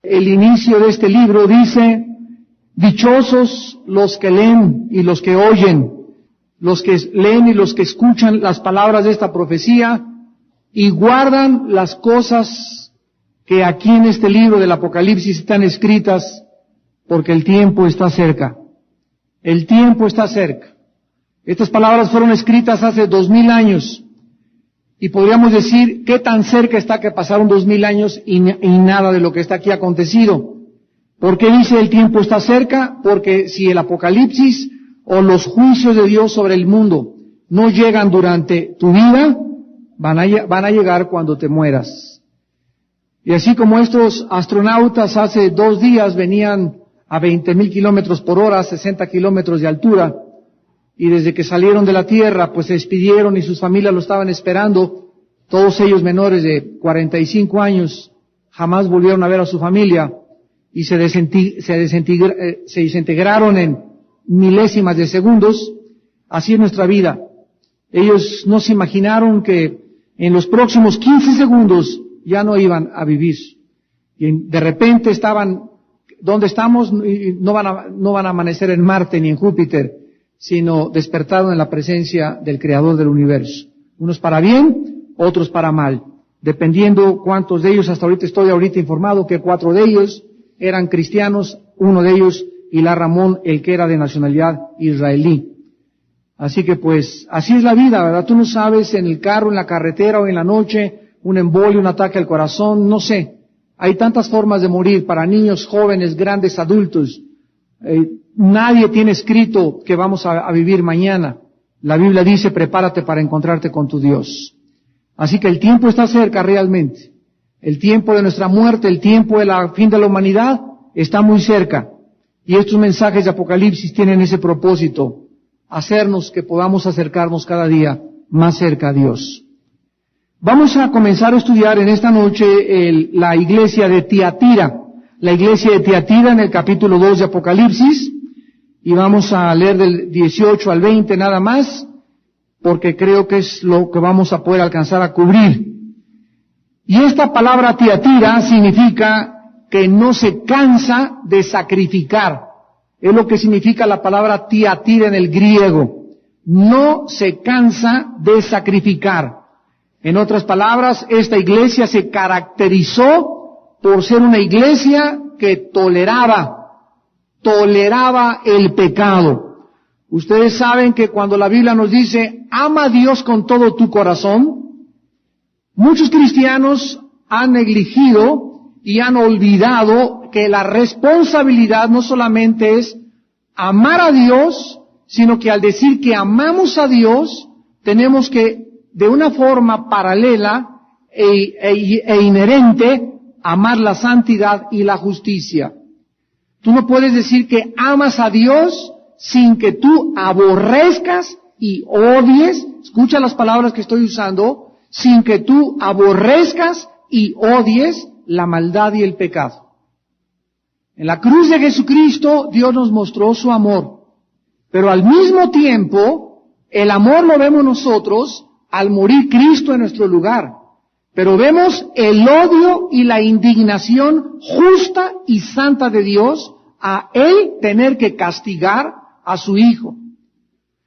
El inicio de este libro dice: dichosos los que leen y los que oyen, los que leen y los que escuchan las palabras de esta profecía y guardan las cosas que aquí en este libro del Apocalipsis están escritas, porque el tiempo está cerca. El tiempo está cerca. Estas palabras fueron escritas hace 2000 años. Y podríamos decir, ¿qué tan cerca está que pasaron 2000 años y nada de lo que está aquí ha acontecido? ¿Por qué dice el tiempo está cerca? Porque si el Apocalipsis o los juicios de Dios sobre el mundo no llegan durante tu vida, van a llegar cuando te mueras. Y así como estos astronautas hace 2 días venían a 20,000 kilómetros por hora, 60 kilómetros de altura, y desde que salieron de la Tierra, pues se despidieron y sus familias lo estaban esperando, todos ellos menores de 45 años, jamás volvieron a ver a su familia, y se desintegraron en milésimas de segundos. Así es nuestra vida. Ellos no se imaginaron que en los próximos 15 segundos ya no iban a vivir. Y de repente estaban, ¿dónde estamos? No van a amanecer en Marte ni en Júpiter, sino despertaron en la presencia del Creador del universo. Unos para bien, otros para mal. Dependiendo cuántos de ellos, estoy ahorita informado que 4 de ellos eran cristianos, uno de ellos, Hilar Ramón, el que era de nacionalidad israelí. Así que pues, así es la vida, ¿verdad? Tú no sabes, en el carro, en la carretera o en la noche, un embolio, un ataque al corazón, no sé. Hay tantas formas de morir para niños, jóvenes, grandes, adultos. Nadie tiene escrito que vamos a vivir mañana. La Biblia dice, prepárate para encontrarte con tu Dios. Así que el tiempo está cerca realmente. El tiempo de nuestra muerte, el tiempo del fin de la humanidad está muy cerca. Y estos mensajes de Apocalipsis tienen ese propósito, hacernos que podamos acercarnos cada día más cerca a Dios. Vamos a comenzar a estudiar en esta noche la iglesia de Tiatira. La iglesia de Tiatira en el capítulo 2 de Apocalipsis. Y vamos a leer del 18 al 20 nada más, porque creo que es lo que vamos a poder alcanzar a cubrir. Y esta palabra Tiatira significa que no se cansa de sacrificar. Es lo que significa la palabra Tiatira en el griego. No se cansa de sacrificar. En otras palabras, esta iglesia se caracterizó por ser una iglesia que toleraba el pecado. Ustedes saben que cuando la Biblia nos dice, ama a Dios con todo tu corazón, muchos cristianos han negligido y han olvidado que la responsabilidad no solamente es amar a Dios, sino que al decir que amamos a Dios, tenemos que, de una forma paralela e inherente, amar la santidad y la justicia. Tú no puedes decir que amas a Dios sin que tú aborrezcas y odies, escucha las palabras que estoy usando, sin que tú aborrezcas y odies la maldad y el pecado. En la cruz de Jesucristo Dios nos mostró su amor, pero al mismo tiempo el amor lo vemos nosotros al morir Cristo en nuestro lugar, pero vemos el odio y la indignación justa y santa de Dios a Él tener que castigar a su Hijo.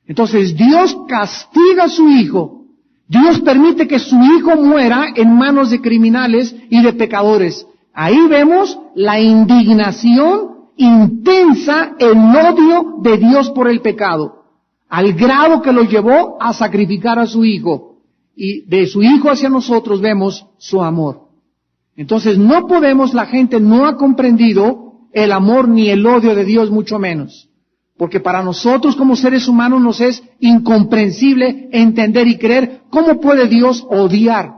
Entonces Dios castiga a su Hijo. Dios permite que su Hijo muera en manos de criminales y de pecadores. Ahí vemos la indignación intensa, el odio de Dios por el pecado, al grado que lo llevó a sacrificar a su Hijo. Y de su Hijo hacia nosotros vemos su amor. Entonces la gente no ha comprendido el amor ni el odio de Dios, mucho menos. Porque para nosotros como seres humanos nos es incomprensible entender y creer cómo puede Dios odiar.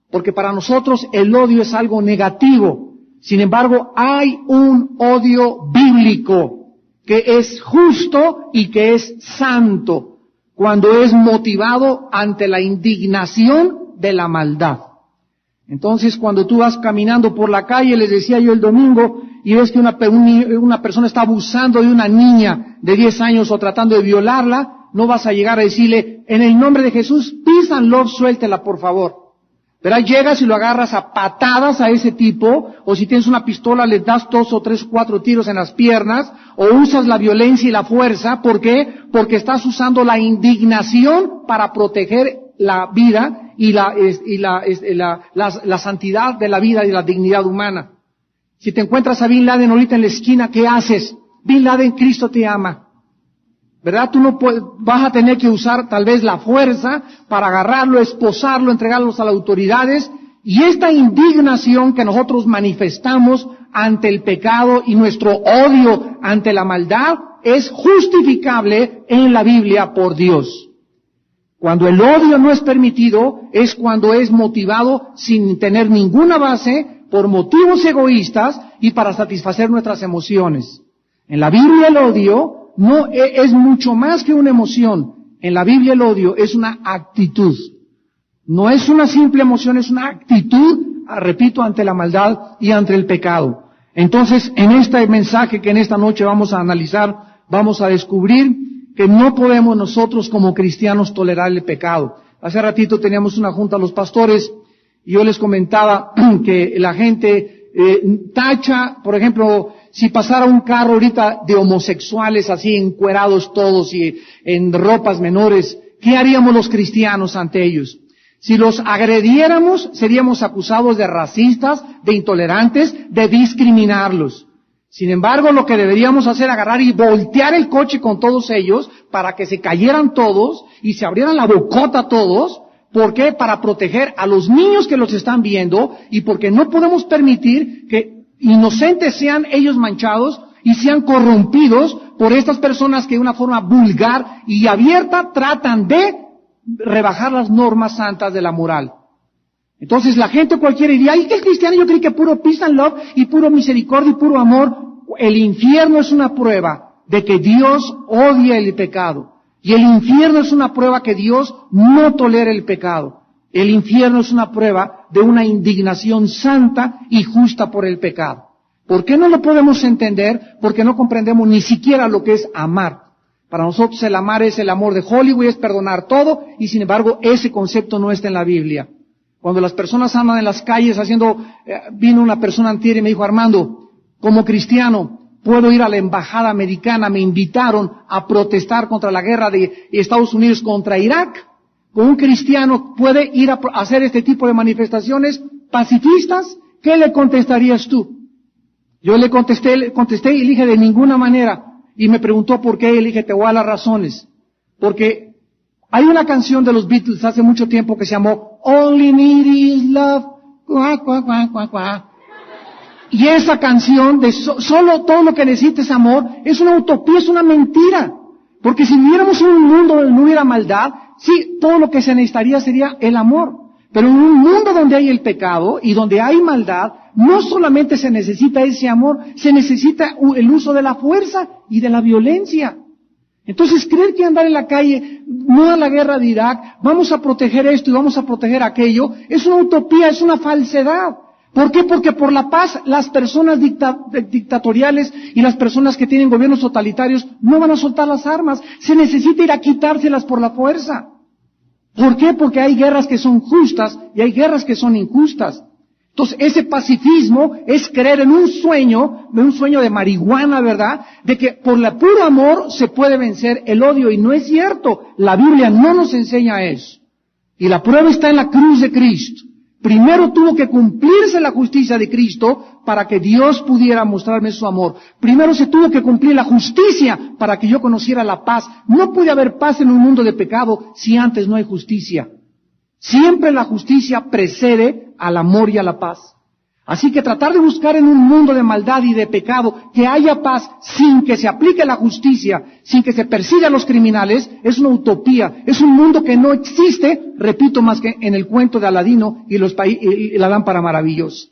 Porque para nosotros el odio es algo negativo. Sin embargo, hay un odio bíblico que es justo y que es santo, cuando es motivado ante la indignación de la maldad. Entonces, cuando tú vas caminando por la calle, les decía yo el domingo, y ves que una persona está abusando de una niña de 10 años o tratando de violarla, no vas a llegar a decirle, en el nombre de Jesús, peace and love, suéltela por favor. ¿Verdad? Llegas y lo agarras a patadas a ese tipo, o si tienes una pistola le das 2 o 3 o 4 tiros en las piernas, o usas la violencia y la fuerza. ¿Por qué? Porque estás usando la indignación para proteger la vida y la santidad de la vida y la dignidad humana. Si te encuentras a Bin Laden ahorita en la esquina, ¿qué haces? Bin Laden, Cristo te ama. ¿Verdad? Tú no vas a tener que usar tal vez la fuerza para agarrarlo, esposarlo, entregarlos a las autoridades. Y esta indignación que nosotros manifestamos ante el pecado y nuestro odio ante la maldad es justificable en la Biblia por Dios. Cuando el odio no es permitido es cuando es motivado sin tener ninguna base por motivos egoístas y para satisfacer nuestras emociones. En la Biblia el odio no es mucho más que una emoción. En la Biblia el odio es una actitud. No es una simple emoción, es una actitud, repito, ante la maldad y ante el pecado. Entonces, en este mensaje que en esta noche vamos a analizar, vamos a descubrir que no podemos nosotros como cristianos tolerar el pecado. Hace ratito teníamos una junta a los pastores y yo les comentaba que la gente tacha, por ejemplo, si pasara un carro ahorita de homosexuales así encuerados todos y en ropas menores, ¿qué haríamos los cristianos ante ellos? Si los agrediéramos, seríamos acusados de racistas, de intolerantes, de discriminarlos. Sin embargo, lo que deberíamos hacer es agarrar y voltear el coche con todos ellos para que se cayeran todos y se abrieran la bocota todos. ¿Por qué? Para proteger a los niños que los están viendo y porque no podemos permitir que inocentes sean ellos manchados y sean corrompidos por estas personas que de una forma vulgar y abierta tratan de rebajar las normas santas de la moral. Entonces la gente cualquiera diría, ay, que el cristiano yo creí que puro peace and love y puro misericordia y puro amor. El infierno es una prueba de que Dios odia el pecado. Y el infierno es una prueba que Dios no tolera el pecado. El infierno es una prueba de una indignación santa y justa por el pecado. ¿Por qué no lo podemos entender? Porque no comprendemos ni siquiera lo que es amar. Para nosotros el amar es el amor de Hollywood, es perdonar todo, y sin embargo ese concepto no está en la Biblia. Cuando las personas andan en las calles vino una persona antier y me dijo, Armando, como cristiano, puedo ir a la embajada americana, me invitaron a protestar contra la guerra de Estados Unidos contra Irak. ¿Un cristiano puede ir a hacer este tipo de manifestaciones pacifistas? ¿Qué le contestarías tú? Yo le contesté y le dije de ninguna manera. Y me preguntó por qué, y le dije, te voy a dar las razones. Porque hay una canción de los Beatles hace mucho tiempo que se llamó All You Need Is Love. Cuá, cuá, cuá, cuá, cuá. Y esa canción de solo todo lo que necesita es amor, es una utopía, es una mentira. Porque si viviéramos en un mundo donde no hubiera maldad, sí, todo lo que se necesitaría sería el amor. Pero en un mundo donde hay el pecado y donde hay maldad, no solamente se necesita ese amor, se necesita el uso de la fuerza y de la violencia. Entonces, creer que andar en la calle, no a la guerra de Irak, vamos a proteger esto y vamos a proteger aquello, es una utopía, es una falsedad. ¿Por qué? Porque por la paz las personas dictatoriales y las personas que tienen gobiernos totalitarios no van a soltar las armas. Se necesita ir a quitárselas por la fuerza. ¿Por qué? Porque hay guerras que son justas y hay guerras que son injustas. Entonces, ese pacifismo es creer en un sueño de marihuana, ¿verdad? De que por el puro amor se puede vencer el odio. Y no es cierto. La Biblia no nos enseña eso. Y la prueba está en la cruz de Cristo. Primero tuvo que cumplirse la justicia de Cristo para que Dios pudiera mostrarme su amor. Primero se tuvo que cumplir la justicia para que yo conociera la paz. No puede haber paz en un mundo de pecado si antes no hay justicia. Siempre la justicia precede al amor y a la paz. Así que tratar de buscar en un mundo de maldad y de pecado que haya paz sin que se aplique la justicia, sin que se persiga a los criminales, es una utopía. Es un mundo que no existe, repito, más que en el cuento de Aladino y la lámpara maravillosa.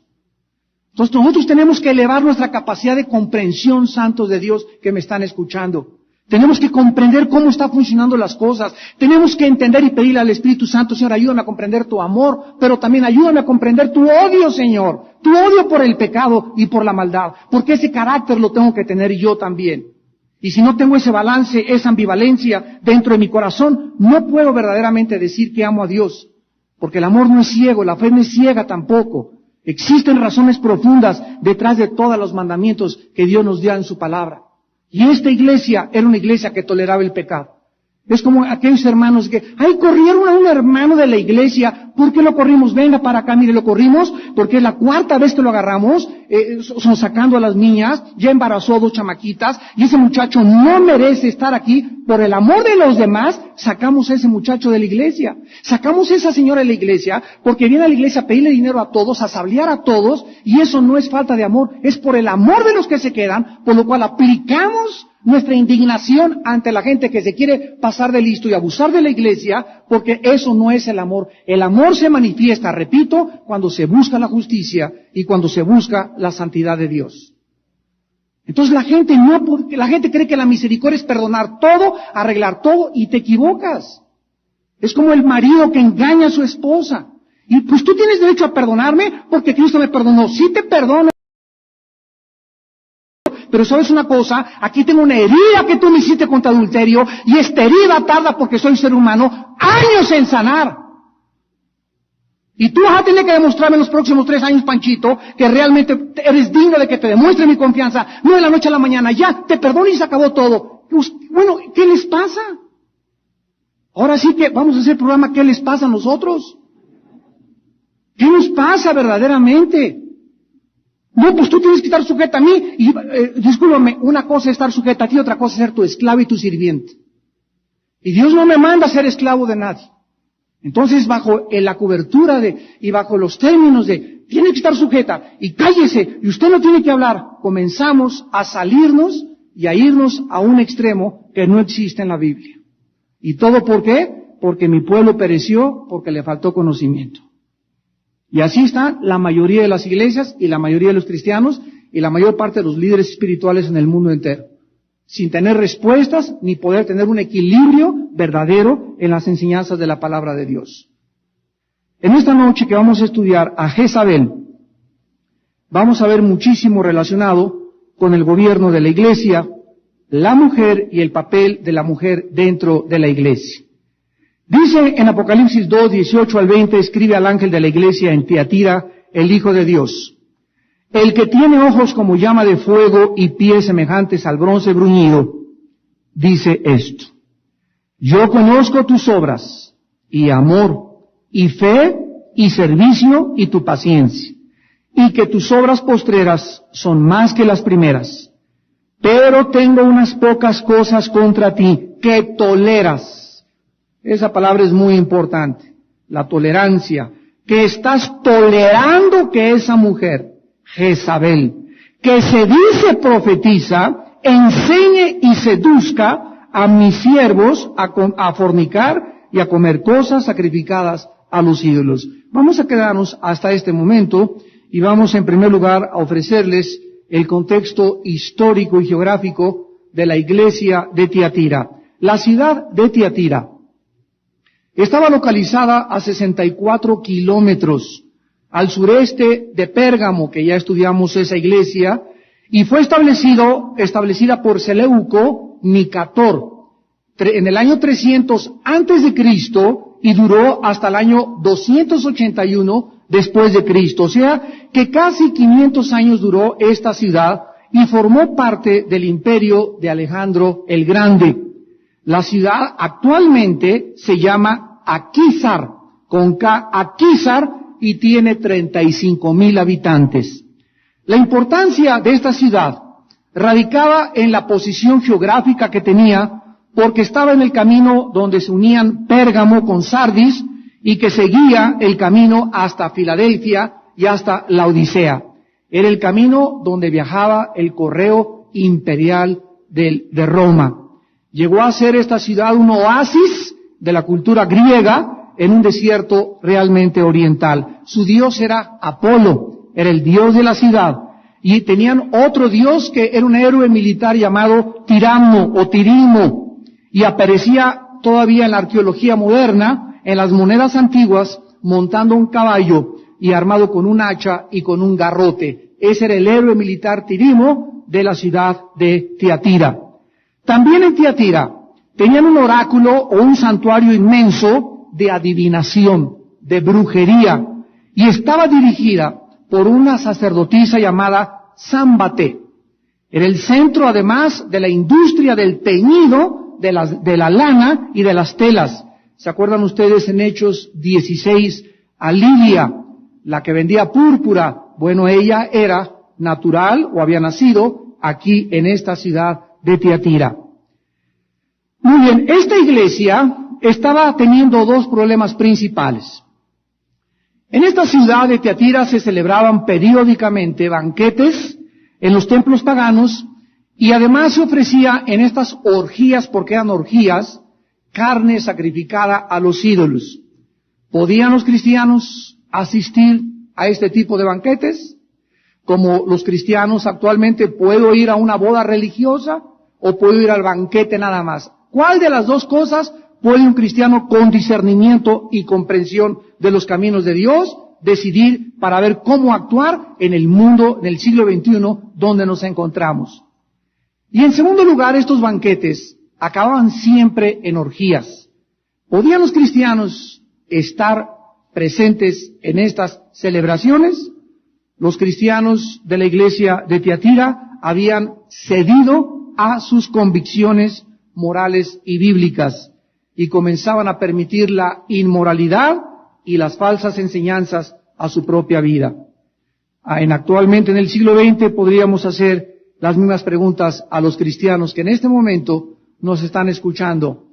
Entonces nosotros tenemos que elevar nuestra capacidad de comprensión, santos de Dios que me están escuchando. Tenemos que comprender cómo están funcionando las cosas. Tenemos que entender y pedirle al Espíritu Santo, Señor, ayúdame a comprender tu amor, pero también ayúdame a comprender tu odio, Señor. Tu odio por el pecado y por la maldad. Porque ese carácter lo tengo que tener yo también. Y si no tengo ese balance, esa ambivalencia dentro de mi corazón, no puedo verdaderamente decir que amo a Dios. Porque el amor no es ciego, la fe no es ciega tampoco. Existen razones profundas detrás de todos los mandamientos que Dios nos dio en su palabra. Y esta iglesia era una iglesia que toleraba el pecado. Es como aquellos hermanos que, corrieron a un hermano de la iglesia. ¿Por qué lo corrimos? Venga para acá, mire, lo corrimos porque es la 4ª vez que lo agarramos, son sacando a las niñas, ya embarazó a 2 chamaquitas, y ese muchacho no merece estar aquí. Por el amor de los demás, sacamos a ese muchacho de la iglesia. Sacamos a esa señora de la iglesia, porque viene a la iglesia a pedirle dinero a todos, a sablear a todos, y eso no es falta de amor, es por el amor de los que se quedan, por lo cual aplicamos nuestra indignación ante la gente que se quiere pasar de listo y abusar de la iglesia, porque eso no es el amor. El amor se manifiesta, repito, cuando se busca la justicia y cuando se busca la santidad de Dios. Entonces la gente cree que la misericordia es perdonar todo, arreglar todo, y te equivocas. Es como el marido que engaña a su esposa. Y pues tú tienes derecho a perdonarme porque Cristo me perdonó. Sí te perdono. Pero sabes una cosa, aquí tengo una herida que tú me hiciste contra adulterio, y esta herida tarda, porque soy ser humano, años en sanar. Y tú vas a tener que demostrarme en los próximos 3 años, Panchito, que realmente eres digno de que te demuestre mi confianza, no de la noche a la mañana, ya, te perdono y se acabó todo. Pues, bueno, ¿qué les pasa? Ahora sí que vamos a hacer el programa ¿qué les pasa a nosotros? ¿Qué nos pasa verdaderamente? No, pues tú tienes que estar sujeta a mí, y discúlpame, una cosa es estar sujeta a ti, otra cosa es ser tu esclavo y tu sirviente. Y Dios no me manda a ser esclavo de nadie. Entonces, bajo la cobertura y bajo los términos de, tiene que estar sujeta, y cállese, y usted no tiene que hablar, comenzamos a salirnos y a irnos a un extremo que no existe en la Biblia. ¿Y todo por qué? Porque mi pueblo pereció, porque le faltó conocimiento. Y así está la mayoría de las iglesias y la mayoría de los cristianos y la mayor parte de los líderes espirituales en el mundo entero, sin tener respuestas ni poder tener un equilibrio verdadero en las enseñanzas de la palabra de Dios. En esta noche que vamos a estudiar a Jezabel, vamos a ver muchísimo relacionado con el gobierno de la iglesia, la mujer y el papel de la mujer dentro de la iglesia. Dice en Apocalipsis 2, 18 al 20, escribe al ángel de la iglesia en Tiatira, el Hijo de Dios: el que tiene ojos como llama de fuego y pies semejantes al bronce bruñido, dice esto: yo conozco tus obras, y amor, y fe, y servicio, y tu paciencia, y que tus obras postreras son más que las primeras. Pero tengo unas pocas cosas contra ti, que toleras. Esa palabra es muy importante, la tolerancia, que estás tolerando que esa mujer, Jezabel, que se dice profetiza, enseñe y seduzca a mis siervos a fornicar y a comer cosas sacrificadas a los ídolos. Vamos a quedarnos hasta este momento y vamos en primer lugar a ofrecerles el contexto histórico y geográfico de la iglesia de Tiatira. La ciudad de Tiatira estaba localizada a 64 kilómetros al sureste de Pérgamo, que ya estudiamos esa iglesia, y fue establecida por Seleuco Nicator en el año 300 antes de Cristo y duró hasta el año 281 después de Cristo. O sea que casi 500 años duró esta ciudad y formó parte del imperio de Alejandro el Grande. La ciudad actualmente se llama Aquisar, con K, Aquisar, y tiene 35,000 habitantes. La importancia de esta ciudad radicaba en la posición geográfica que tenía, porque estaba en el camino donde se unían Pérgamo con Sardis y que seguía el camino hasta Filadelfia y hasta la Odisea. Era el camino donde viajaba el correo imperial de Roma. Llegó a ser esta ciudad un oasis de la cultura griega en un desierto realmente oriental. Su dios era Apolo, era el dios de la ciudad, y tenían otro dios que era un héroe militar llamado Tiramo o Tirimo, y aparecía todavía en la arqueología moderna, en las monedas antiguas, montando un caballo y armado con un hacha y con un garrote. Ese era el héroe militar Tirimo de la ciudad de Tiatira. También en Tiatira tenían un oráculo o un santuario inmenso de adivinación, de brujería y estaba dirigida por una sacerdotisa llamada Sámbate. Era el centro, además, de la industria del teñido, de la lana y de las telas. ¿Se acuerdan ustedes en Hechos 16 a Lidia, la que vendía púrpura? Bueno, ella era natural o había nacido aquí en esta ciudad de Tiatira. Muy bien, esta iglesia estaba teniendo dos problemas principales. En esta ciudad de Tiatira se celebraban periódicamente banquetes en los templos paganos y además se ofrecía en estas orgías, porque eran orgías, carne sacrificada a los ídolos. ¿Podían los cristianos asistir a este tipo de banquetes? Como los cristianos actualmente, ¿puedo ir a una boda religiosa o puedo ir al banquete nada más? ¿Cuál de las dos cosas puede un cristiano con discernimiento y comprensión de los caminos de Dios decidir para ver cómo actuar en el mundo del siglo XXI donde nos encontramos? Y en segundo lugar, estos banquetes acababan siempre en orgías. ¿Podían los cristianos estar presentes en estas celebraciones? Los cristianos de la iglesia de Tiatira habían cedido a sus convicciones morales y bíblicas y comenzaban a permitir la inmoralidad y las falsas enseñanzas a su propia vida. Actualmente en el siglo XX podríamos hacer las mismas preguntas a los cristianos que en este momento nos están escuchando.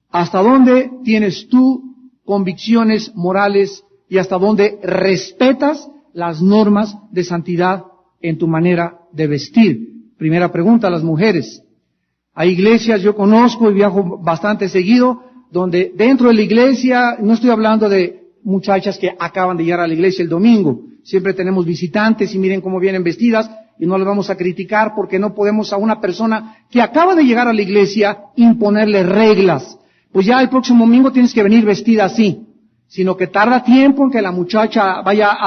¿Hasta dónde tienes tú convicciones morales y hasta dónde respetas las normas de santidad en tu manera de vestir? Primera pregunta a las mujeres. Hay iglesias, yo conozco y viajo bastante seguido, donde dentro de la iglesia, no estoy hablando de muchachas que acaban de llegar a la iglesia el domingo, siempre tenemos visitantes y miren cómo vienen vestidas y no les vamos a criticar porque no podemos a una persona que acaba de llegar a la iglesia imponerle reglas. Pues ya el próximo domingo tienes que venir vestida así, sino que tarda tiempo en que la muchacha vaya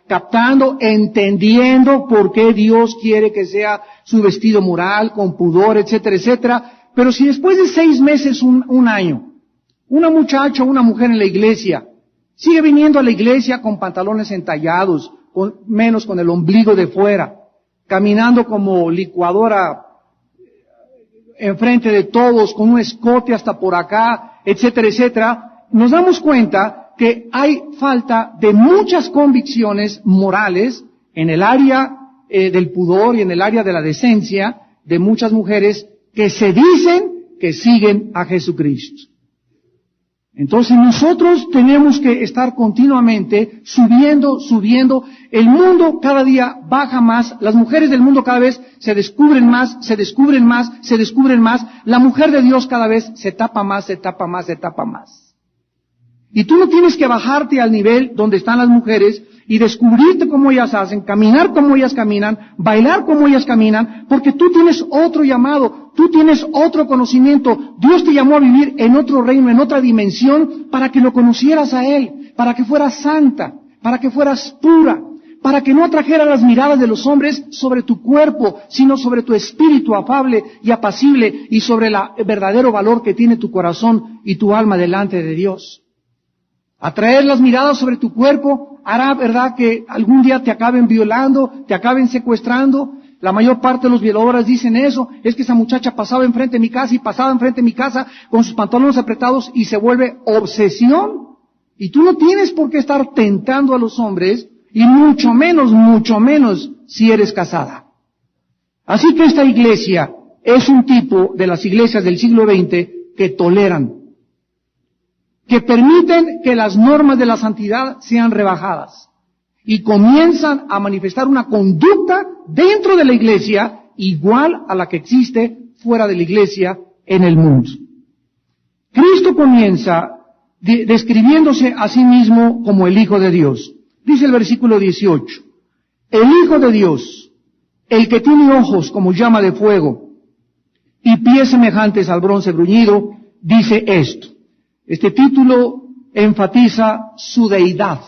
captando, entendiendo por qué Dios quiere que sea su vestido moral, con pudor, etcétera, etcétera. Pero si después de 6 meses, un año, una muchacha o una mujer en la iglesia sigue viniendo a la iglesia con pantalones entallados, menos con el ombligo de fuera, caminando como licuadora enfrente de todos, con un escote hasta por acá, etcétera, etcétera, nos damos cuenta que hay falta de muchas convicciones morales en el área del pudor y en el área de la decencia de muchas mujeres que se dicen que siguen a Jesucristo. Entonces nosotros tenemos que estar continuamente subiendo. El mundo cada día baja más, las mujeres del mundo cada vez se descubren más. La mujer de Dios cada vez se tapa más. Y tú no tienes que bajarte al nivel donde están las mujeres y descubrirte cómo ellas hacen, caminar como ellas caminan, bailar como ellas caminan, porque tú tienes otro llamado, tú tienes otro conocimiento. Dios te llamó a vivir en otro reino, en otra dimensión, para que lo conocieras a Él, para que fueras santa, para que fueras pura, para que no atrajera las miradas de los hombres sobre tu cuerpo, sino sobre tu espíritu afable y apacible y sobre el verdadero valor que tiene tu corazón y tu alma delante de Dios. Atraer las miradas sobre tu cuerpo hará, ¿verdad?, que algún día te acaben violando, te acaben secuestrando. La mayor parte de los violadores dicen eso. Es que esa muchacha pasaba enfrente de mi casa con sus pantalones apretados y se vuelve obsesión. Y tú no tienes por qué estar tentando a los hombres y mucho menos si eres casada. Así que esta iglesia es un tipo de las iglesias del siglo XX que toleran, que permiten que las normas de la santidad sean rebajadas y comienzan a manifestar una conducta dentro de la iglesia igual a la que existe fuera de la iglesia en el mundo. Cristo comienza describiéndose a sí mismo como el Hijo de Dios. Dice el versículo 18, el Hijo de Dios, el que tiene ojos como llama de fuego y pies semejantes al bronce bruñido, dice esto. Este título enfatiza su deidad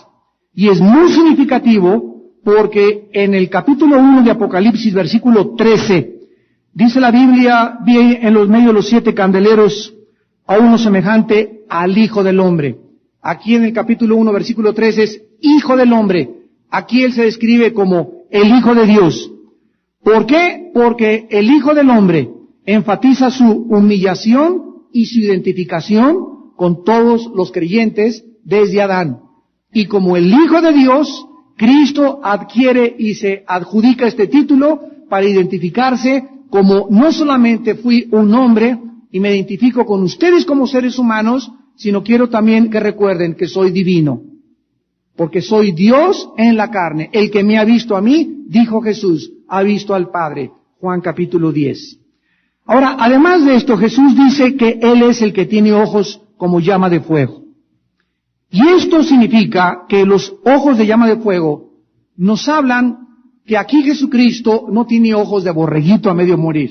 y es muy significativo porque en el capítulo 1 de Apocalipsis, versículo 13, dice la Biblia, vi en los medios de los 7 candeleros a uno semejante al Hijo del Hombre. Aquí en el capítulo 1, versículo 3 es Hijo del Hombre. Aquí Él se describe como el Hijo de Dios. ¿Por qué? Porque el Hijo del Hombre enfatiza su humillación y su identificación con todos los creyentes desde Adán. Y como el Hijo de Dios, Cristo adquiere y se adjudica este título para identificarse como no solamente fui un hombre y me identifico con ustedes como seres humanos, sino quiero también que recuerden que soy divino. Porque soy Dios en la carne. El que me ha visto a mí, dijo Jesús, ha visto al Padre. Juan capítulo 10. Ahora, además de esto, Jesús dice que Él es el que tiene ojos como llama de fuego. Y esto significa que los ojos de llama de fuego nos hablan que aquí Jesucristo no tiene ojos de borreguito a medio morir.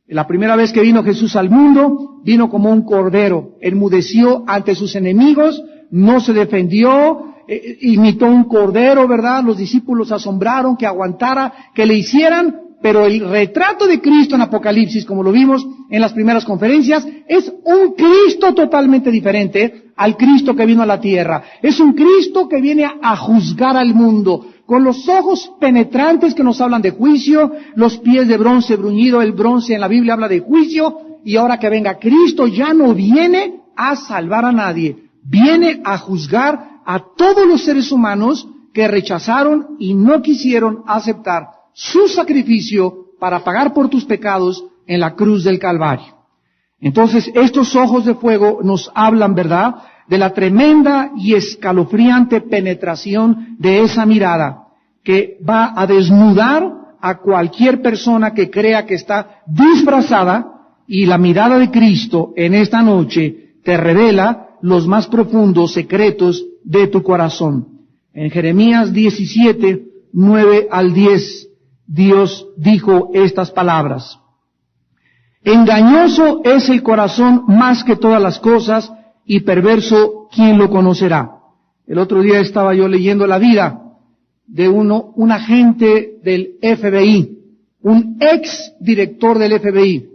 La primera vez que vino Jesús al mundo, vino como un cordero, enmudeció ante sus enemigos, no se defendió, imitó un cordero, ¿verdad? Los discípulos asombraron que aguantara, que le hicieran, pero el retrato de Cristo en Apocalipsis, como lo vimos en las primeras conferencias, es un Cristo totalmente diferente al Cristo que vino a la tierra. Es un Cristo que viene a juzgar al mundo, con los ojos penetrantes que nos hablan de juicio, los pies de bronce bruñido, el bronce en la Biblia habla de juicio, y ahora que venga Cristo ya no viene a salvar a nadie, viene a juzgar a todos los seres humanos que rechazaron y no quisieron aceptar su sacrificio para pagar por tus pecados en la cruz del Calvario. Entonces, estos ojos de fuego nos hablan, ¿verdad?, de la tremenda y escalofriante penetración de esa mirada que va a desnudar a cualquier persona que crea que está disfrazada, y la mirada de Cristo en esta noche te revela los más profundos secretos de tu corazón. En Jeremías 17, 9 al 10, Dios dijo estas palabras. Engañoso es el corazón más que todas las cosas, y perverso, ¿quién lo conocerá? El otro día estaba yo leyendo la vida de un agente del FBI, un ex director del FBI,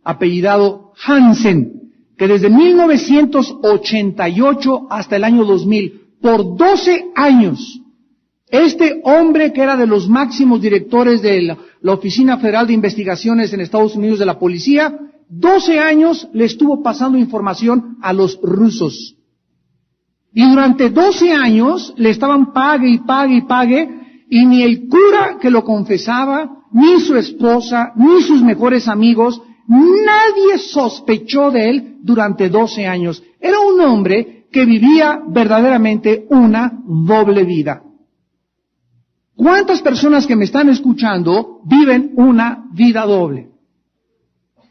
apellidado Hansen, que desde 1988 hasta el año 2000, por 12 años, este hombre que era de los máximos directores de la Oficina Federal de Investigaciones en Estados Unidos de la Policía, 12 años le estuvo pasando información a los rusos. Y durante 12 años le estaban pague y pague y pague, y ni el cura que lo confesaba, ni su esposa, ni sus mejores amigos, nadie sospechó de él durante 12 años. Era un hombre que vivía verdaderamente una doble vida. ¿Cuántas personas que me están escuchando viven una vida doble?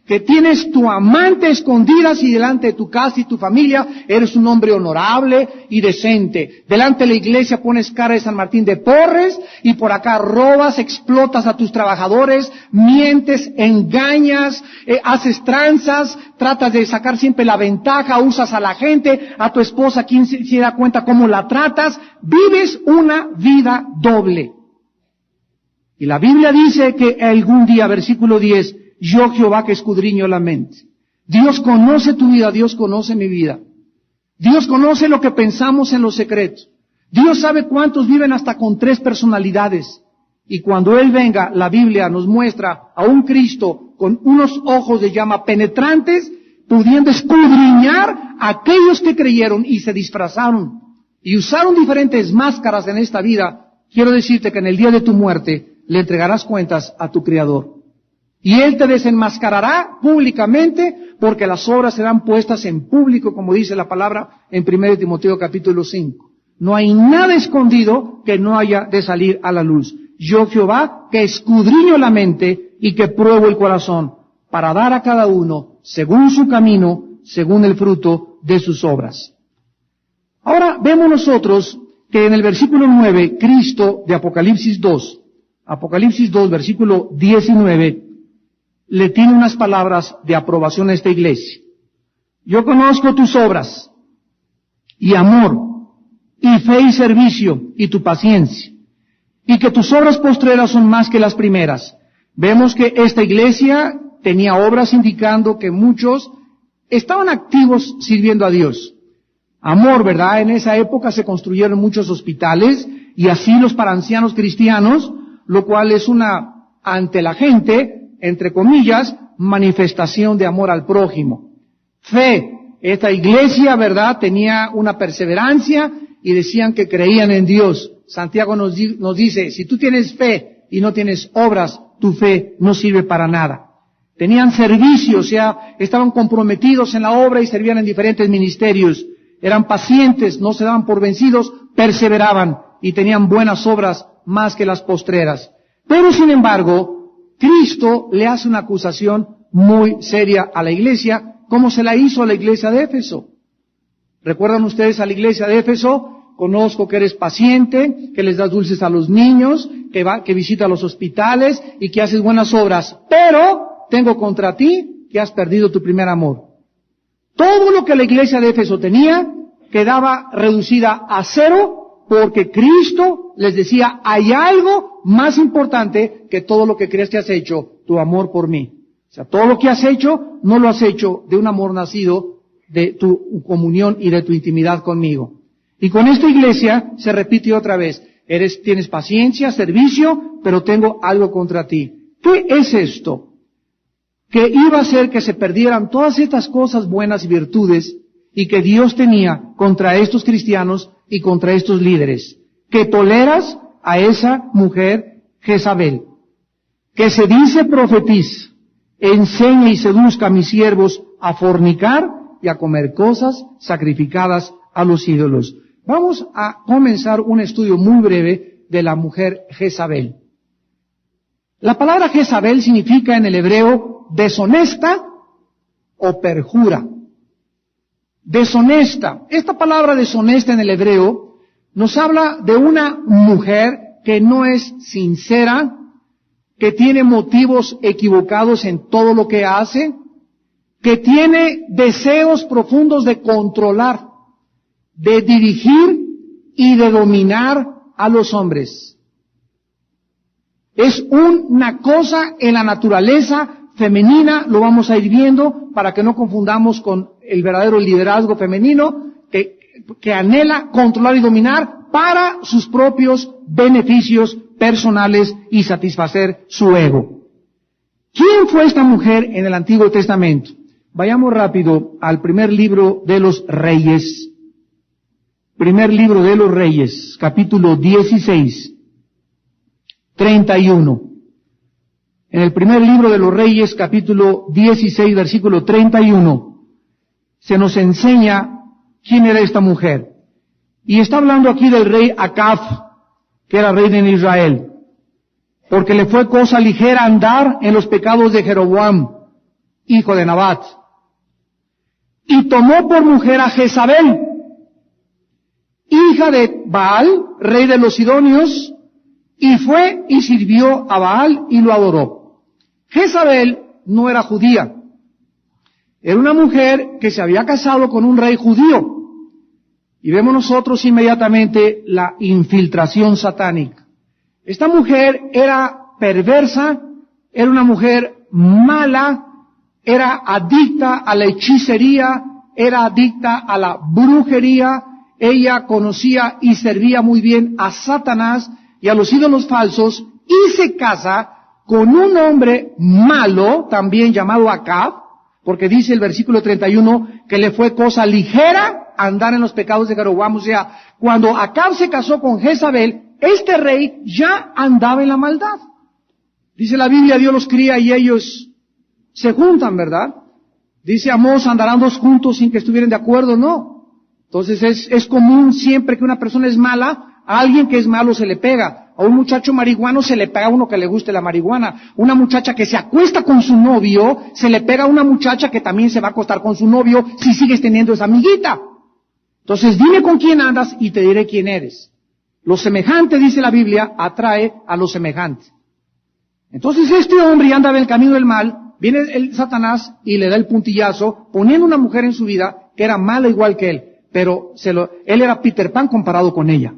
Que tienes tu amante escondida y delante de tu casa y tu familia eres un hombre honorable y decente. Delante de la iglesia pones cara de San Martín de Porres y por acá robas, explotas a tus trabajadores, mientes, engañas, haces tranzas, tratas de sacar siempre la ventaja, usas a la gente, a tu esposa, quien se da cuenta cómo la tratas. Vives una vida doble. Y la Biblia dice que algún día, versículo 10, yo Jehová que escudriño la mente. Dios conoce tu vida, Dios conoce mi vida. Dios conoce lo que pensamos en los secretos. Dios sabe cuántos viven hasta con 3 personalidades. Y cuando Él venga, la Biblia nos muestra a un Cristo con unos ojos de llama penetrantes, pudiendo escudriñar a aquellos que creyeron y se disfrazaron y usaron diferentes máscaras en esta vida. Quiero decirte que en el día de tu muerte le entregarás cuentas a tu Creador. Y Él te desenmascarará públicamente, porque las obras serán puestas en público, como dice la palabra en 1 Timoteo capítulo 5. No hay nada escondido que no haya de salir a la luz. Yo Jehová que escudriño la mente y que pruebo el corazón, para dar a cada uno según su camino, según el fruto de sus obras. Ahora vemos nosotros que en el versículo 9, Cristo de Apocalipsis 2, versículo 19, le tiene unas palabras de aprobación a esta iglesia. Yo conozco tus obras, y amor, y fe y servicio, y tu paciencia, y que tus obras postreras son más que las primeras. Vemos que esta iglesia tenía obras indicando que muchos estaban activos sirviendo a Dios. Amor, ¿verdad? En esa época se construyeron muchos hospitales y asilos para ancianos cristianos, lo cual es una, ante la gente, entre comillas, manifestación de amor al prójimo. Fe. Esta iglesia, ¿verdad?, tenía una perseverancia y decían que creían en Dios. Santiago nos dice, si tú tienes fe y no tienes obras, tu fe no sirve para nada. Tenían servicio, o sea, estaban comprometidos en la obra y servían en diferentes ministerios. Eran pacientes, no se daban por vencidos, perseveraban y tenían buenas obras más que las postreras. Pero sin embargo, Cristo le hace una acusación muy seria a la iglesia, como se la hizo a la iglesia de Éfeso. ¿Recuerdan ustedes a la iglesia de Éfeso? Conozco que eres paciente, que les das dulces a los niños, que visitas los hospitales y que haces buenas obras. Pero tengo contra ti que has perdido tu primer amor. Todo lo que la iglesia de Éfeso tenía quedaba reducida a cero porque Cristo les decía, hay algo más importante que todo lo que crees que has hecho, tu amor por mí. O sea, todo lo que has hecho, no lo has hecho de un amor nacido de tu comunión y de tu intimidad conmigo. Y con esta iglesia se repite otra vez, tienes paciencia, servicio, pero tengo algo contra ti. ¿Qué es esto? Que iba a hacer que se perdieran todas estas cosas buenas y virtudes y que Dios tenía contra estos cristianos y contra estos líderes. Que toleras a esa mujer Jezabel, que se dice profetiza, enseña y seduzca a mis siervos a fornicar y a comer cosas sacrificadas a los ídolos. Vamos a comenzar un estudio muy breve de la mujer Jezabel. La palabra Jezabel significa en el hebreo deshonesta o perjura. Deshonesta. Esta palabra deshonesta en el hebreo nos habla de una mujer que no es sincera, que tiene motivos equivocados en todo lo que hace, que tiene deseos profundos de controlar, de dirigir y de dominar a los hombres. Es una cosa en la naturaleza femenina, lo vamos a ir viendo para que no confundamos con el verdadero liderazgo femenino que anhela controlar y dominar para sus propios beneficios personales y satisfacer su ego. ¿Quién fue esta mujer en el Antiguo Testamento? Vayamos rápido al primer libro de los Reyes. Primer libro de los Reyes, capítulo 16, 31. En el primer libro de los Reyes, capítulo 16, versículo 31, se nos enseña quién era esta mujer. Y está hablando aquí del rey Acab, que era rey de Israel, porque le fue cosa ligera andar en los pecados de Jeroboam, hijo de Nabat. Y tomó por mujer a Jezabel, hija de Baal, rey de los Sidonios, y fue y sirvió a Baal y lo adoró. Jezabel no era judía. Era una mujer que se había casado con un rey judío. Y vemos nosotros inmediatamente la infiltración satánica. Esta mujer era perversa, era una mujer mala, era adicta a la hechicería, era adicta a la brujería. Ella conocía y servía muy bien a Satanás y a los ídolos falsos y se casa con un hombre malo, también llamado Acab, porque dice el versículo 31 que le fue cosa ligera andar en los pecados de Jeroboam. O sea, cuando Acab se casó con Jezabel, este rey ya andaba en la maldad. Dice la Biblia, Dios los cría y ellos se juntan, ¿verdad? Dice Amós, andarán dos juntos sin que estuvieran de acuerdo, no. Entonces es común siempre que una persona es mala, a alguien que es malo se le pega. A un muchacho marihuano se le pega a uno que le guste la marihuana. Una muchacha que se acuesta con su novio, se le pega a una muchacha que también se va a acostar con su novio si sigues teniendo esa amiguita. Entonces dime con quién andas y te diré quién eres. Lo semejante, dice la Biblia, atrae a lo semejante. Entonces este hombre andaba en el camino del mal, viene el Satanás y le da el puntillazo, poniendo una mujer en su vida que era mala igual que él. Pero él era Peter Pan comparado con ella.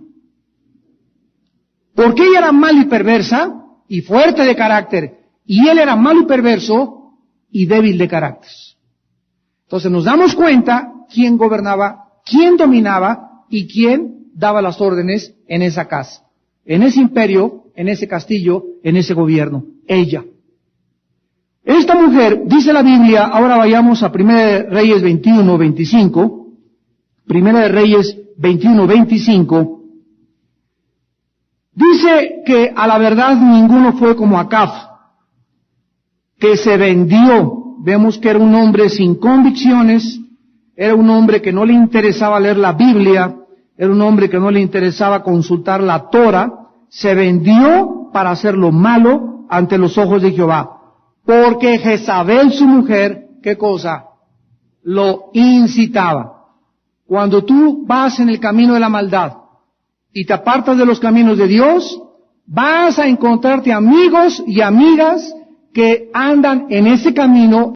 Porque ella era mala y perversa y fuerte de carácter, y él era malo y perverso y débil de carácter. Entonces nos damos cuenta quién gobernaba, quién dominaba y quién daba las órdenes en esa casa, en ese imperio, en ese castillo, en ese gobierno. Ella. Esta mujer, dice la Biblia, ahora vayamos a 1 de Reyes 21, 25, 1 de Reyes 21, 25, dice que a la verdad ninguno fue como Acab, que se vendió. Vemos que era un hombre sin convicciones, era un hombre que no le interesaba leer la Biblia, era un hombre que no le interesaba consultar la Torah, se vendió para hacer lo malo ante los ojos de Jehová. Porque Jezabel, su mujer, ¿qué cosa? Lo incitaba. Cuando tú vas en el camino de la maldad y te apartas de los caminos de Dios, vas a encontrarte amigos y amigas que andan en ese camino,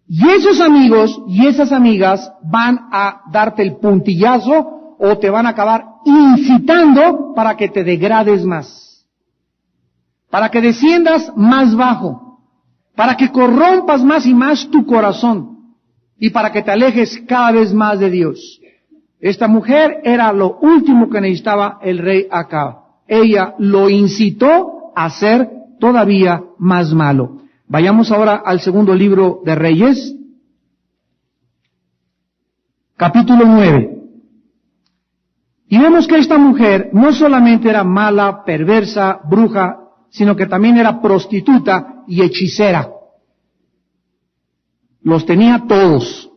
y esos amigos y esas amigas van a darte el puntillazo o te van a acabar incitando para que te degrades más, para que desciendas más bajo, para que corrompas más y más tu corazón y para que te alejes cada vez más de Dios. Esta mujer era lo último que necesitaba el rey Acab. Ella lo incitó a ser todavía más malo. Vayamos ahora al segundo libro de Reyes, capítulo 9. Y vemos que esta mujer no solamente era mala, perversa, bruja, sino que también era prostituta y hechicera. Los tenía todos.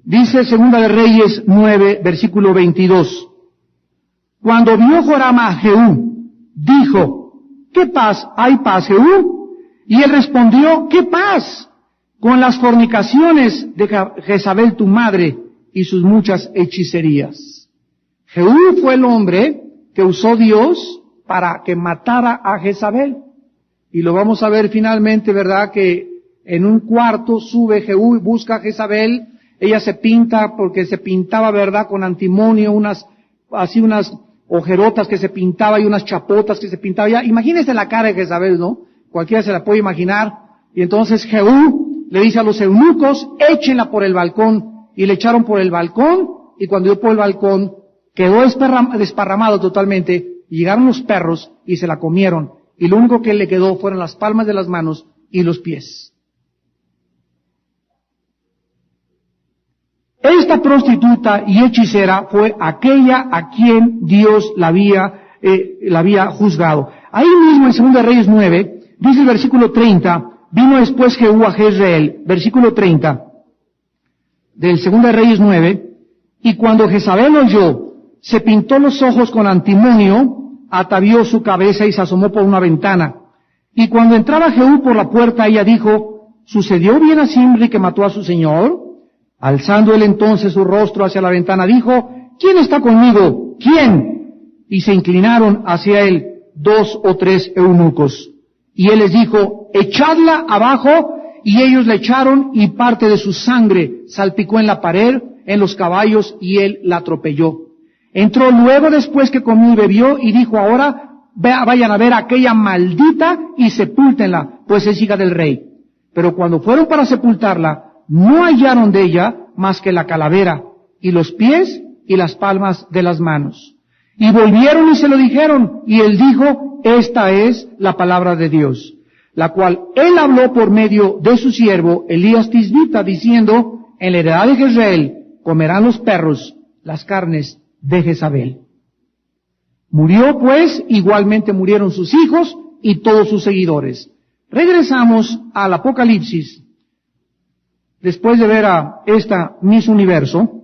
Dice Segunda de Reyes 9, versículo 22. Cuando vio Joram a Jehú, dijo, ¿qué paz? ¿Hay paz, Jehú? Y él respondió, ¿qué paz? Con las fornicaciones de Jezabel tu madre y sus muchas hechicerías. Jehú fue el hombre que usó Dios para que matara a Jezabel. Y lo vamos a ver finalmente, ¿verdad? Que en un cuarto sube Jehú y busca a Jezabel. Ella se pinta porque se pintaba, ¿verdad? Con antimonio, unas ojerotas que se pintaba y unas chapotas que se pintaba. Ya, imagínense la cara de Jezabel, ¿no? Cualquiera se la puede imaginar. Y entonces Jehú le dice a los eunucos, échenla por el balcón. Y le echaron por el balcón, y cuando dio por el balcón, quedó desparramado totalmente, y llegaron los perros y se la comieron. Y lo único que le quedó fueron las palmas de las manos y los pies. Esta prostituta y hechicera fue aquella a quien Dios la había juzgado. Ahí mismo en 2 Reyes 9, dice el versículo 30, vino después Jehú a Jezreel, versículo 30, del 2 Reyes 9, y cuando Jezabel oyó, se pintó los ojos con antimonio, atavió su cabeza y se asomó por una ventana. Y cuando entraba Jehú por la puerta, ella dijo, ¿sucedió bien a Zimri que mató a su señor? Alzando él entonces su rostro hacia la ventana, dijo, ¿quién está conmigo? ¿Quién? Y se inclinaron hacia él 2 o 3 eunucos. Y él les dijo, echadla abajo, y ellos la echaron, y parte de su sangre salpicó en la pared, en los caballos, y él la atropelló. Entró luego después que comió y bebió, y dijo, ahora vayan a ver a aquella maldita y sepúltenla, pues es hija del rey. Pero cuando fueron para sepultarla, no hallaron de ella más que la calavera, y los pies y las palmas de las manos. Y volvieron y se lo dijeron, y él dijo, esta es la palabra de Dios, la cual él habló por medio de su siervo Elías Tisbita, diciendo, en la heredad de Jezreel comerán los perros las carnes de Jezabel. Murió pues, igualmente murieron sus hijos y todos sus seguidores. Regresamos al Apocalipsis, después de ver a esta Miss Universo.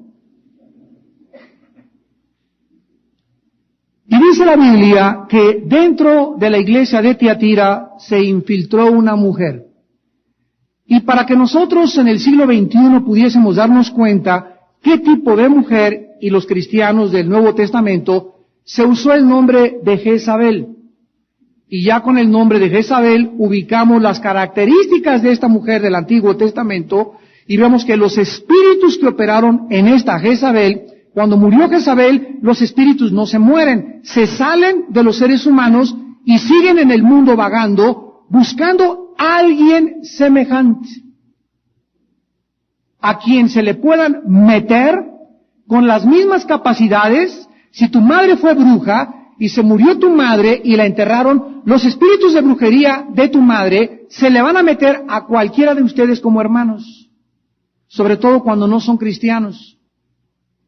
Y dice la Biblia que dentro de la iglesia de Tiatira se infiltró una mujer. Y para que nosotros en el siglo XXI pudiésemos darnos cuenta qué tipo de mujer, y los cristianos del Nuevo Testamento, se usó el nombre de Jezabel. Y ya con el nombre de Jezabel ubicamos las características de esta mujer del Antiguo Testamento, y vemos que los espíritus que operaron en esta Jezabel, cuando murió Jezabel, los espíritus no se mueren, se salen de los seres humanos y siguen en el mundo vagando, buscando a alguien semejante, a quien se le puedan meter con las mismas capacidades. Si tu madre fue bruja y se murió tu madre y la enterraron, los espíritus de brujería de tu madre se le van a meter a cualquiera de ustedes como hermanos, sobre todo cuando no son cristianos.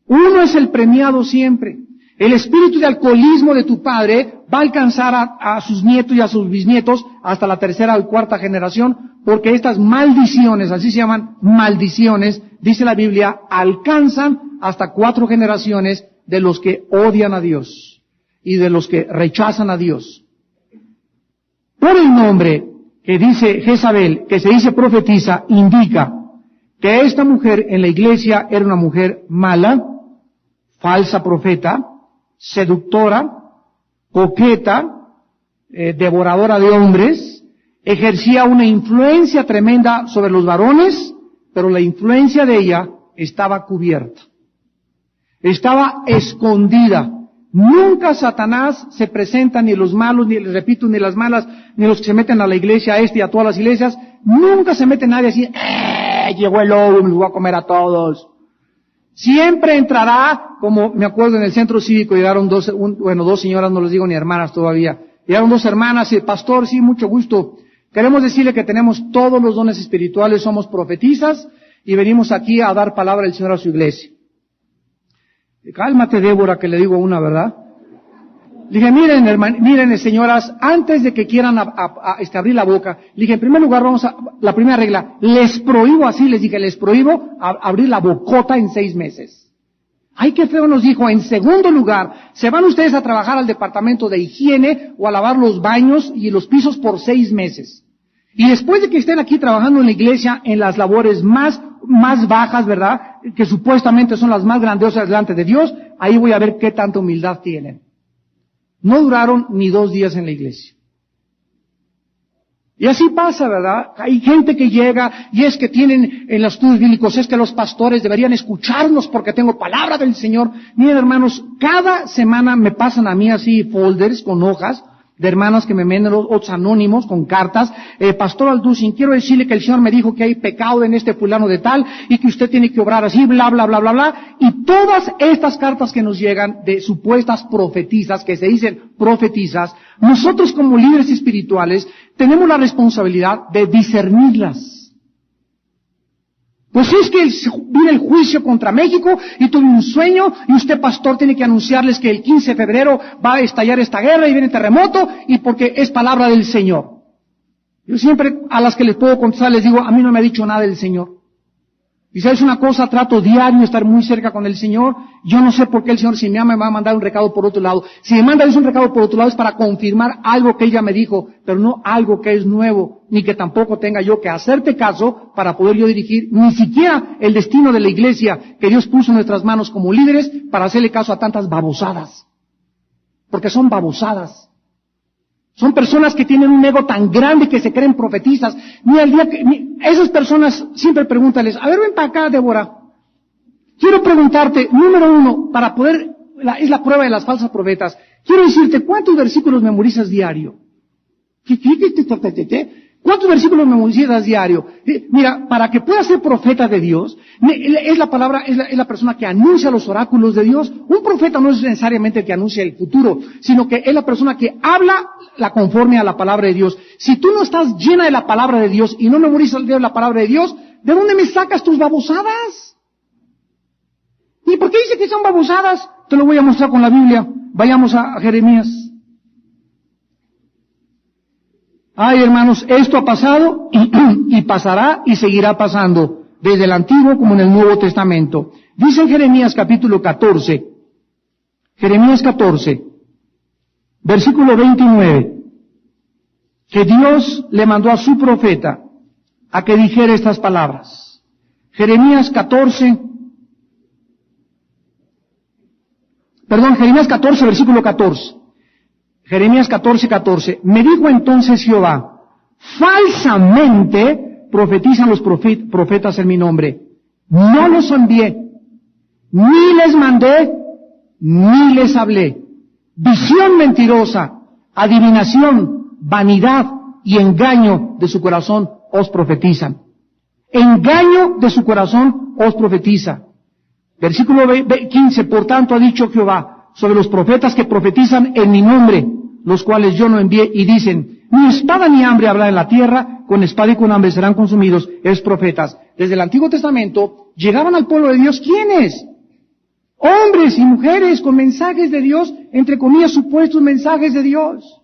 Uno es el premiado siempre. El espíritu de alcoholismo de tu padre va a alcanzar a sus nietos y a sus bisnietos hasta la tercera o cuarta generación, porque estas maldiciones, así se llaman maldiciones, dice la Biblia, alcanzan hasta 4 generaciones de los que odian a Dios y de los que rechazan a Dios. Por el nombre que dice Jezabel, que se dice profetiza, indica que esta mujer en la iglesia era una mujer mala, falsa profeta, seductora, coqueta, devoradora de hombres, ejercía una influencia tremenda sobre los varones, pero la influencia de ella estaba cubierta, estaba escondida. Nunca Satanás se presenta, ni los malos, ni les repito, ni las malas, ni los que se meten a la iglesia a y a todas las iglesias, nunca se mete nadie así, llegó el lobo, me los voy a comer a todos. Siempre entrará, como me acuerdo en el centro cívico, llegaron dos señoras, no les digo ni hermanas todavía, llegaron 2 hermanas y, pastor, sí, mucho gusto, queremos decirle que tenemos todos los dones espirituales, somos profetisas y venimos aquí a dar palabra del Señor a su iglesia. Cálmate, Débora, que le digo una, ¿verdad? Le dije, miren, señoras, antes de que quieran abrir la boca, le dije, en primer lugar, la primera regla, les prohíbo, así les dije, les prohíbo abrir la bocota en 6 meses. Ay, qué feo nos dijo. En segundo lugar, se van ustedes a trabajar al departamento de higiene o a lavar los baños y los pisos por 6 meses. Y después de que estén aquí trabajando en la iglesia, en las labores más bajas, ¿verdad?, que supuestamente son las más grandiosas delante de Dios, ahí voy a ver qué tanta humildad tienen. No duraron ni 2 días en la iglesia. Y así pasa, ¿verdad? Hay gente que llega y es que tienen en los estudios bíblicos, es que los pastores deberían escucharnos porque tengo palabra del Señor. Miren, hermanos, cada semana me pasan a mí así folders con hojas de hermanas que me mandan, otros anónimos con cartas. Pastor Alducin, quiero decirle que el Señor me dijo que hay pecado en este fulano de tal y que usted tiene que obrar así, bla, bla, bla, bla, bla. Y todas estas cartas que nos llegan de supuestas profetisas, que se dicen profetisas, nosotros como líderes espirituales tenemos la responsabilidad de discernirlas. Pues es que viene el juicio contra México y tuve un sueño y usted, pastor, tiene que anunciarles que el 15 de febrero va a estallar esta guerra y viene terremoto y porque es palabra del Señor. Yo siempre a las que les puedo contestar les digo, a mí no me ha dicho nada el Señor. Y sabes una cosa, trato diario de estar muy cerca con el Señor. Yo no sé por qué el Señor, si me ama, me va a mandar un recado por otro lado. Si me manda un recado por otro lado es para confirmar algo que ella me dijo, pero no algo que es nuevo, ni que tampoco tenga yo que hacerte caso para poder yo dirigir ni siquiera el destino de la iglesia que Dios puso en nuestras manos como líderes para hacerle caso a tantas babosadas. Porque son babosadas. Son personas que tienen un ego tan grande que se creen profetizas. Esas personas siempre pregúntales, a ver, ven para acá, Débora. Quiero preguntarte, número 1, para poder, es la prueba de las falsas profetas. Quiero decirte, ¿cuántos versículos memorizas diario? ¿Cuántos versículos memorizas diario? Mira, para que puedas ser profeta de Dios, es la persona que anuncia los oráculos de Dios. Un profeta no es necesariamente el que anuncia el futuro, sino que es la persona que habla la conforme a la palabra de Dios. Si tú no estás llena de la palabra de Dios y no memorizas la palabra de Dios, ¿de dónde me sacas tus babosadas? ¿Y por qué dice que son babosadas? Te lo voy a mostrar con la Biblia. Vayamos a Jeremías. Ay, hermanos, esto ha pasado y pasará y seguirá pasando, desde el Antiguo como en el Nuevo Testamento. Dice en Jeremías capítulo 14, versículo 29, que Dios le mandó a su profeta a que dijera estas palabras. Jeremías 14, versículo 14. Jeremías 14. Me dijo entonces Jehová, falsamente profetizan los profetas en mi nombre. No los envié, ni les mandé, ni les hablé. Visión mentirosa, adivinación, vanidad y engaño de su corazón os profetizan. Engaño de su corazón os profetiza. Versículo 15, por tanto ha dicho Jehová sobre los profetas que profetizan en mi nombre, los cuales yo no envié, y dicen, ni espada ni hambre habrá en la tierra, con espada y con hambre serán consumidos, es profetas. Desde el Antiguo Testamento llegaban al pueblo de Dios, ¿quiénes? Hombres y mujeres con mensajes de Dios, entre comillas supuestos mensajes de Dios.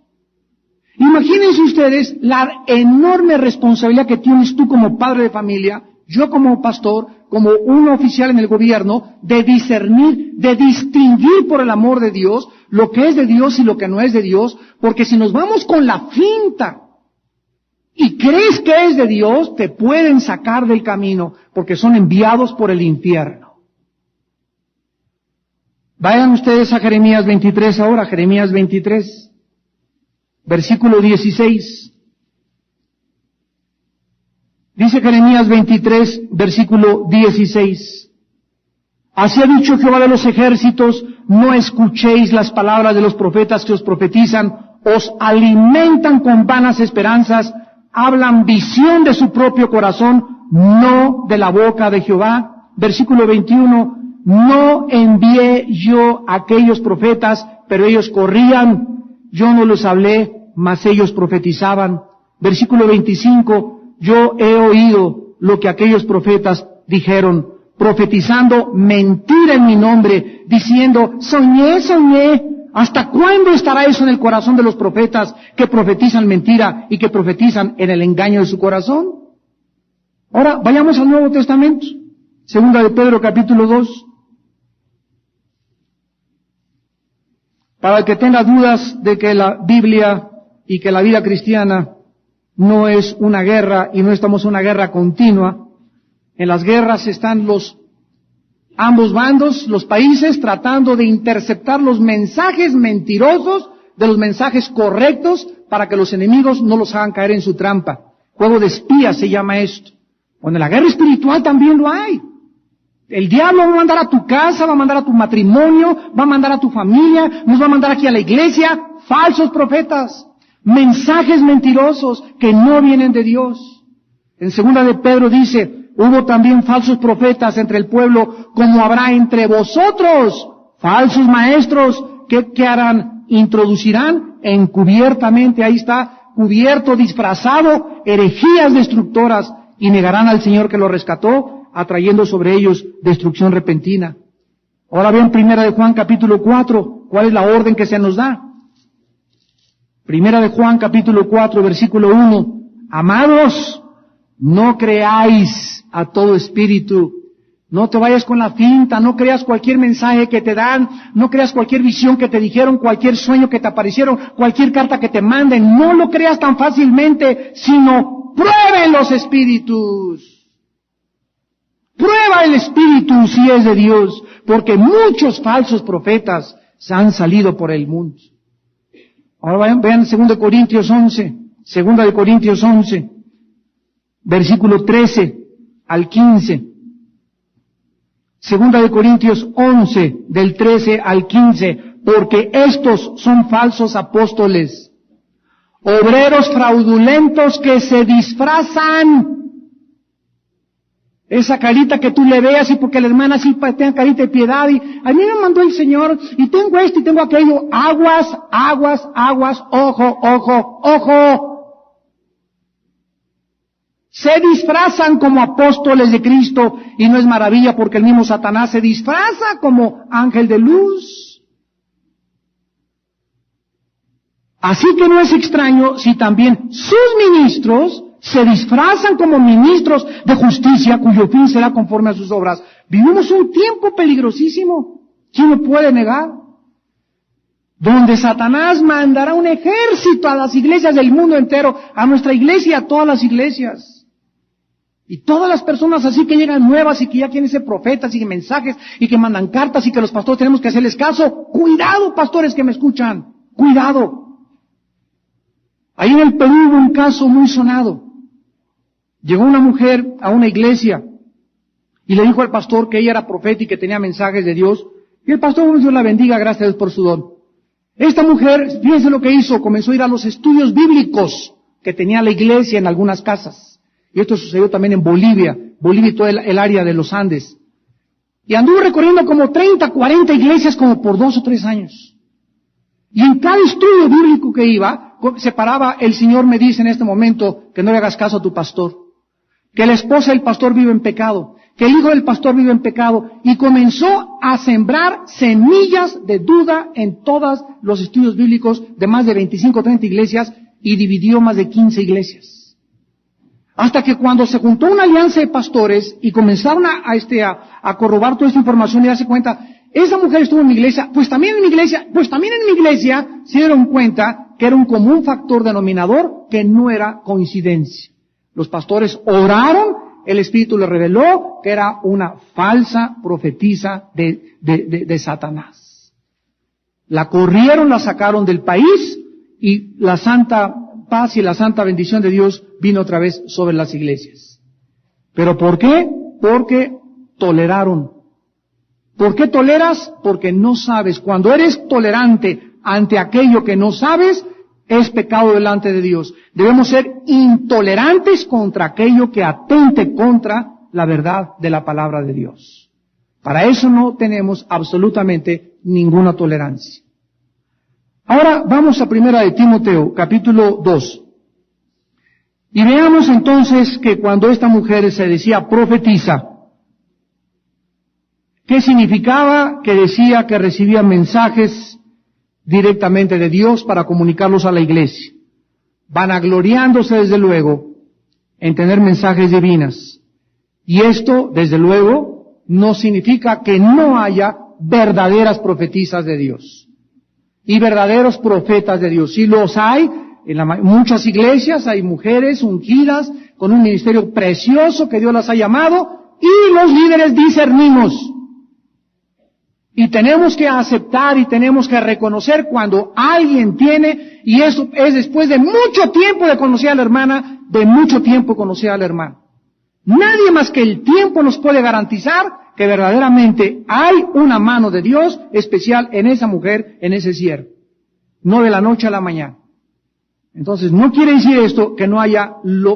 Imagínense ustedes la enorme responsabilidad que tienes tú como padre de familia, yo como pastor, como un oficial en el gobierno, de discernir, de distinguir por el amor de Dios lo que es de Dios y lo que no es de Dios, porque si nos vamos con la finta y crees que es de Dios, te pueden sacar del camino, porque son enviados por el infierno. Vayan ustedes a Jeremías 23 ahora, Jeremías 23, versículo 16. Dice Jeremías 23, versículo 16. Así ha dicho Jehová de los ejércitos, no escuchéis las palabras de los profetas que os profetizan, os alimentan con vanas esperanzas, hablan visión de su propio corazón, no de la boca de Jehová. Versículo 21, no envié yo a aquellos profetas, pero ellos corrían, yo no los hablé, mas ellos profetizaban. Versículo 25, yo he oído lo que aquellos profetas dijeron, profetizando mentira en mi nombre, diciendo, soñé, soñé. ¿Hasta cuándo estará eso en el corazón de los profetas que profetizan mentira y que profetizan en el engaño de su corazón? Ahora, vayamos al Nuevo Testamento. Segunda de Pedro, capítulo 2. Para el que tenga dudas de que la Biblia y que la vida cristiana no es una guerra y no estamos en una guerra continua. En las guerras están ambos bandos, los países, tratando de interceptar los mensajes mentirosos de los mensajes correctos para que los enemigos no los hagan caer en su trampa. Juego de espías se llama esto. Bueno, en la guerra espiritual también lo hay. El diablo va a mandar a tu casa, va a mandar a tu matrimonio, va a mandar a tu familia, nos va a mandar aquí a la iglesia, falsos profetas, mensajes mentirosos que no vienen de Dios. En segunda de Pedro dice, hubo también falsos profetas entre el pueblo, como habrá entre vosotros falsos maestros, ¿qué harán? Introducirán encubiertamente, ahí está, cubierto, disfrazado, herejías destructoras, y negarán al Señor que los rescató, atrayendo sobre ellos destrucción repentina. Ahora vean Primera de Juan capítulo 4, ¿cuál es la orden que se nos da? Primera de Juan capítulo 4, versículo 1, amados, no creáis a todo espíritu, no te vayas con la finta, no creas cualquier mensaje que te dan, no creas cualquier visión que te dijeron, cualquier sueño que te aparecieron, cualquier carta que te manden, no lo creas tan fácilmente, sino prueben los espíritus. Prueba el espíritu si es de Dios, porque muchos falsos profetas se han salido por el mundo. Ahora vean 2 Corintios 11, 2 Corintios 11, versículo 13 al 15. 2 Corintios 11, del 13 al 15, porque estos son falsos apóstoles, obreros fraudulentos que se disfrazan. Esa carita que tú le veas y porque la hermana sí tenga carita de piedad y a mí me mandó el Señor y tengo esto y tengo aquello. Aguas, aguas, aguas, ojo, ojo, ojo. Se disfrazan como apóstoles de Cristo y no es maravilla porque el mismo Satanás se disfraza como ángel de luz. Así que no es extraño si también sus ministros se disfrazan como ministros de justicia, cuyo fin será conforme a sus obras. Vivimos un tiempo peligrosísimo. ¿Quién lo puede negar? Donde Satanás mandará un ejército a las iglesias del mundo entero, a nuestra iglesia y a todas las iglesias. Y todas las personas así que llegan nuevas y que ya quieren ser profetas y que mensajes y que mandan cartas y que los pastores tenemos que hacerles caso. Cuidado, pastores que me escuchan. Cuidado. Ahí en el Perú hubo un caso muy sonado. Llegó una mujer a una iglesia y le dijo al pastor que ella era profeta y que tenía mensajes de Dios. Y el pastor, Dios la bendiga, gracias a Dios por su don. Esta mujer, fíjense lo que hizo, comenzó a ir a los estudios bíblicos que tenía la iglesia en algunas casas. Y esto sucedió también en Bolivia y toda el área de los Andes. Y anduvo recorriendo como 30, 40 iglesias como por 2 o 3 años. Y en cada estudio bíblico que iba, se paraba, el Señor me dice en este momento que no le hagas caso a tu pastor, que la esposa del pastor vive en pecado, que el hijo del pastor vive en pecado, y comenzó a sembrar semillas de duda en todos los estudios bíblicos de más de 25 o 30 iglesias, y dividió más de 15 iglesias. Hasta que cuando se juntó una alianza de pastores y comenzaron a corroborar toda esta información y darse cuenta, esa mujer estuvo en mi iglesia, pues también en mi iglesia se dieron cuenta que era un común factor denominador que no era coincidencia. Los pastores oraron, el Espíritu les reveló que era una falsa profetisa de Satanás. La corrieron, la sacaron del país y la santa paz y la santa bendición de Dios vino otra vez sobre las iglesias. ¿Pero por qué? Porque toleraron. ¿Por qué toleras? Porque no sabes. Cuando eres tolerante ante aquello que no sabes, es pecado delante de Dios. Debemos ser intolerantes contra aquello que atente contra la verdad de la palabra de Dios. Para eso no tenemos absolutamente ninguna tolerancia. Ahora vamos a 1 de Timoteo, capítulo 2. Y veamos entonces que cuando esta mujer se decía profetiza, ¿qué significaba? Que decía que recibía mensajes directamente de Dios para comunicarlos a la iglesia, vanagloriándose desde luego en tener mensajes divinas. Y esto, desde luego, no significa que no haya verdaderas profetisas de Dios y verdaderos profetas de Dios. Sí los hay, en muchas iglesias hay mujeres ungidas con un ministerio precioso que Dios las ha llamado, y los líderes discernimos. Y tenemos que aceptar y tenemos que reconocer cuando alguien tiene, y eso es después de mucho tiempo de conocer a la hermana, de mucho tiempo conocer al hermano. Nadie más que el tiempo nos puede garantizar que verdaderamente hay una mano de Dios especial en esa mujer, en ese siervo. No de la noche a la mañana. Entonces, no quiere decir esto que no haya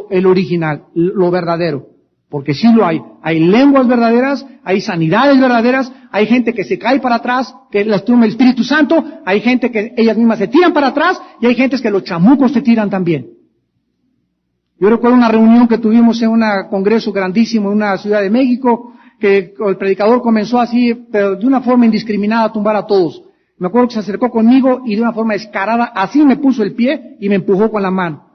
el original, lo verdadero. Porque sí lo hay. Hay lenguas verdaderas, hay sanidades verdaderas, hay gente que se cae para atrás, que las toma el Espíritu Santo, hay gente que ellas mismas se tiran para atrás, y hay gente que los chamucos se tiran también. Yo recuerdo una reunión que tuvimos en un congreso grandísimo en una ciudad de México, que el predicador comenzó así, pero de una forma indiscriminada a tumbar a todos. Me acuerdo que se acercó conmigo y de una forma descarada, así me puso el pie y me empujó con la mano.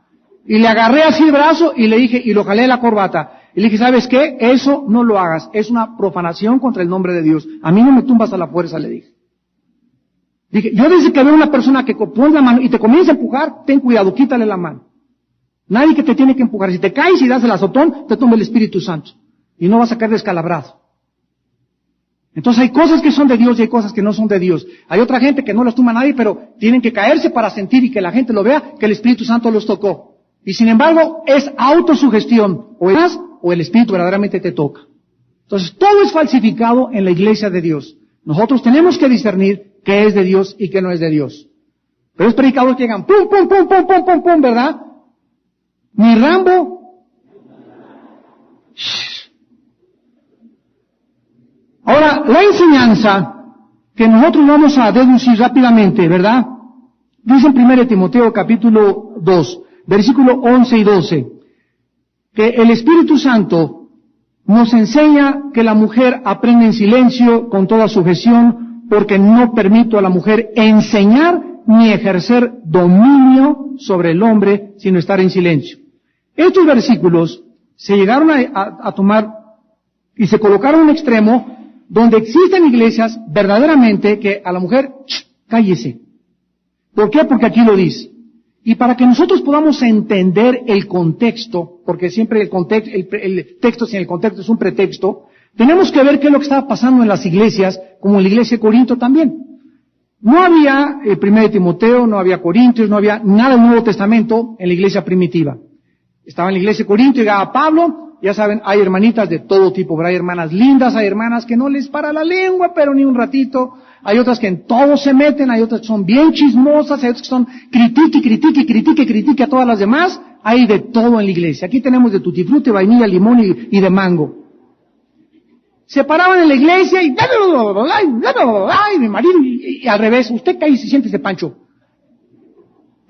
Y le agarré así el brazo y le dije, y lo jalé de la corbata. Y le dije, ¿sabes qué? Eso no lo hagas. Es una profanación contra el nombre de Dios. A mí no me tumbas a la fuerza, le dije. Dije, yo desde que veo una persona que pone la mano y te comienza a empujar, ten cuidado, quítale la mano. Nadie que te tiene que empujar. Si te caes y das el azotón, te tumba el Espíritu Santo. Y no vas a caer descalabrado. Entonces hay cosas que son de Dios y hay cosas que no son de Dios. Hay otra gente que no las tumba a nadie, pero tienen que caerse para sentir y que la gente lo vea, que el Espíritu Santo los tocó. Y sin embargo, es autosugestión. O el Espíritu verdaderamente te toca. Entonces, todo es falsificado en la iglesia de Dios. Nosotros tenemos que discernir qué es de Dios y qué no es de Dios. Pero es predicadores que llegan, pum, pum, pum, pum, pum, pum, pum, ¿verdad? Ni Rambo. Ahora, la enseñanza que nosotros vamos a deducir rápidamente, ¿verdad? Dice en 1 Timoteo capítulo 2, versículo 11 y 12, que el Espíritu Santo nos enseña que la mujer aprende en silencio con toda sujeción, porque no permito a la mujer enseñar ni ejercer dominio sobre el hombre, sino estar en silencio. Estos versículos se llegaron a tomar y se colocaron en un extremo donde existen iglesias verdaderamente que a la mujer, cállese. ¿Por qué? Porque aquí lo dice. Y para que nosotros podamos entender el contexto, porque siempre el texto sin el contexto es un pretexto, tenemos que ver qué es lo que estaba pasando en las iglesias, como en la iglesia de Corinto también. No había 1 Timoteo, no había Corintios, no había nada del Nuevo Testamento en la iglesia primitiva. Estaba en la iglesia de Corinto, llegaba Pablo, ya saben, hay hermanitas de todo tipo, pero hay hermanas lindas, hay hermanas que no les para la lengua, pero ni un ratito. Hay otras que en todo se meten, hay otras que son bien chismosas, hay otras que son critique a todas las demás. Hay de todo en la iglesia. Aquí tenemos de tutti frutti, vainilla, limón y de mango. se paraban en la iglesia y mi marido, y al revés, usted cae y se siente ese Pancho.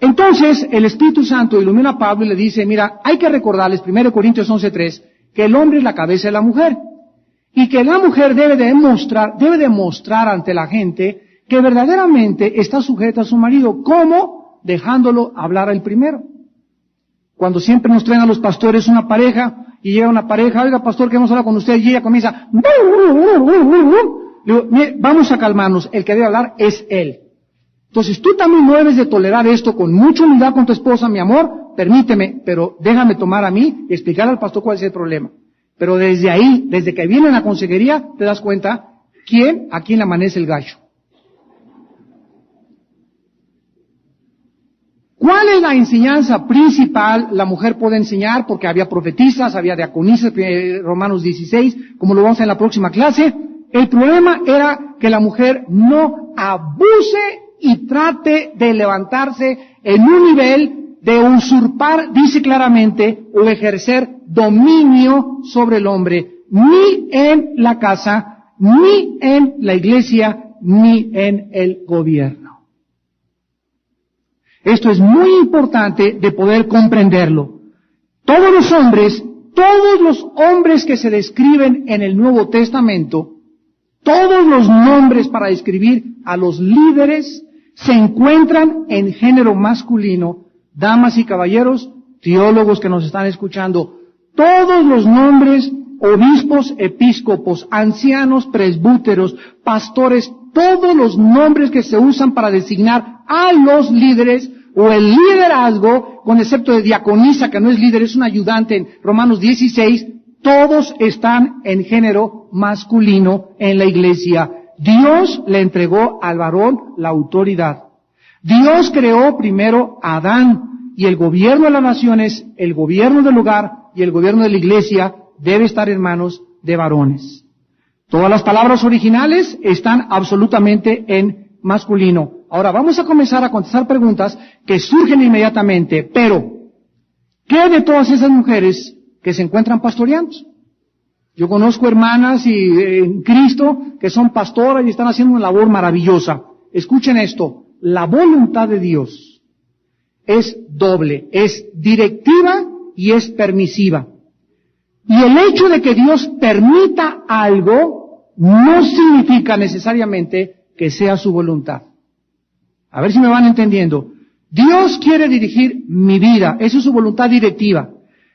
Entonces, el Espíritu Santo ilumina a Pablo y le dice, mira, hay que recordarles, 1 Corintios 11:3, que el hombre es la cabeza de la mujer, y que la mujer debe demostrar ante la gente que verdaderamente está sujeta a su marido. ¿Cómo? Dejándolo hablar al primero. Cuando siempre nos traen a los pastores una pareja, y llega una pareja, oiga pastor, queremos hablar con usted, y ella comienza, le digo, vamos a calmarnos, el que debe hablar es él. Entonces tú también no debes de tolerar esto con mucha humildad con tu esposa, mi amor, permíteme, pero déjame tomar a mí y explicar al pastor cuál es el problema. Pero desde ahí, desde que viene la consejería, te das cuenta a quién le amanece el gallo. ¿Cuál es la enseñanza principal la mujer puede enseñar? Porque había profetisas, había diaconisas, Romanos 16, como lo vamos a ver en la próxima clase. El problema era que la mujer no abuse y trate de levantarse en un nivel de usurpar, dice claramente, o ejercer dominio sobre el hombre, ni en la casa, ni en la iglesia, ni en el gobierno. Esto es muy importante de poder comprenderlo. Todos los hombres que se describen en el Nuevo Testamento, todos los nombres para describir a los líderes se encuentran en género masculino. Damas y caballeros, teólogos que nos están escuchando, todos los nombres, obispos, episcopos, ancianos, presbúteros, pastores, todos los nombres que se usan para designar a los líderes o el liderazgo, con excepto de diaconisa, que no es líder, es un ayudante en Romanos 16, todos están en género masculino en la iglesia. Dios le entregó al varón la autoridad. Dios creó primero a Adán, y el gobierno de las naciones, el gobierno del hogar y el gobierno de la iglesia debe estar en manos de varones. Todas las palabras originales están absolutamente en masculino. Ahora vamos a comenzar a contestar preguntas que surgen inmediatamente, pero ¿qué de todas esas mujeres que se encuentran pastoreando? Yo conozco hermanas en Cristo que son pastoras y están haciendo una labor maravillosa. Escuchen esto, la voluntad de Dios es doble, es directiva y es permisiva. Y el hecho de que Dios permita algo no significa necesariamente que sea su voluntad. A ver si me van entendiendo. Dios quiere dirigir mi vida, esa es su voluntad directiva.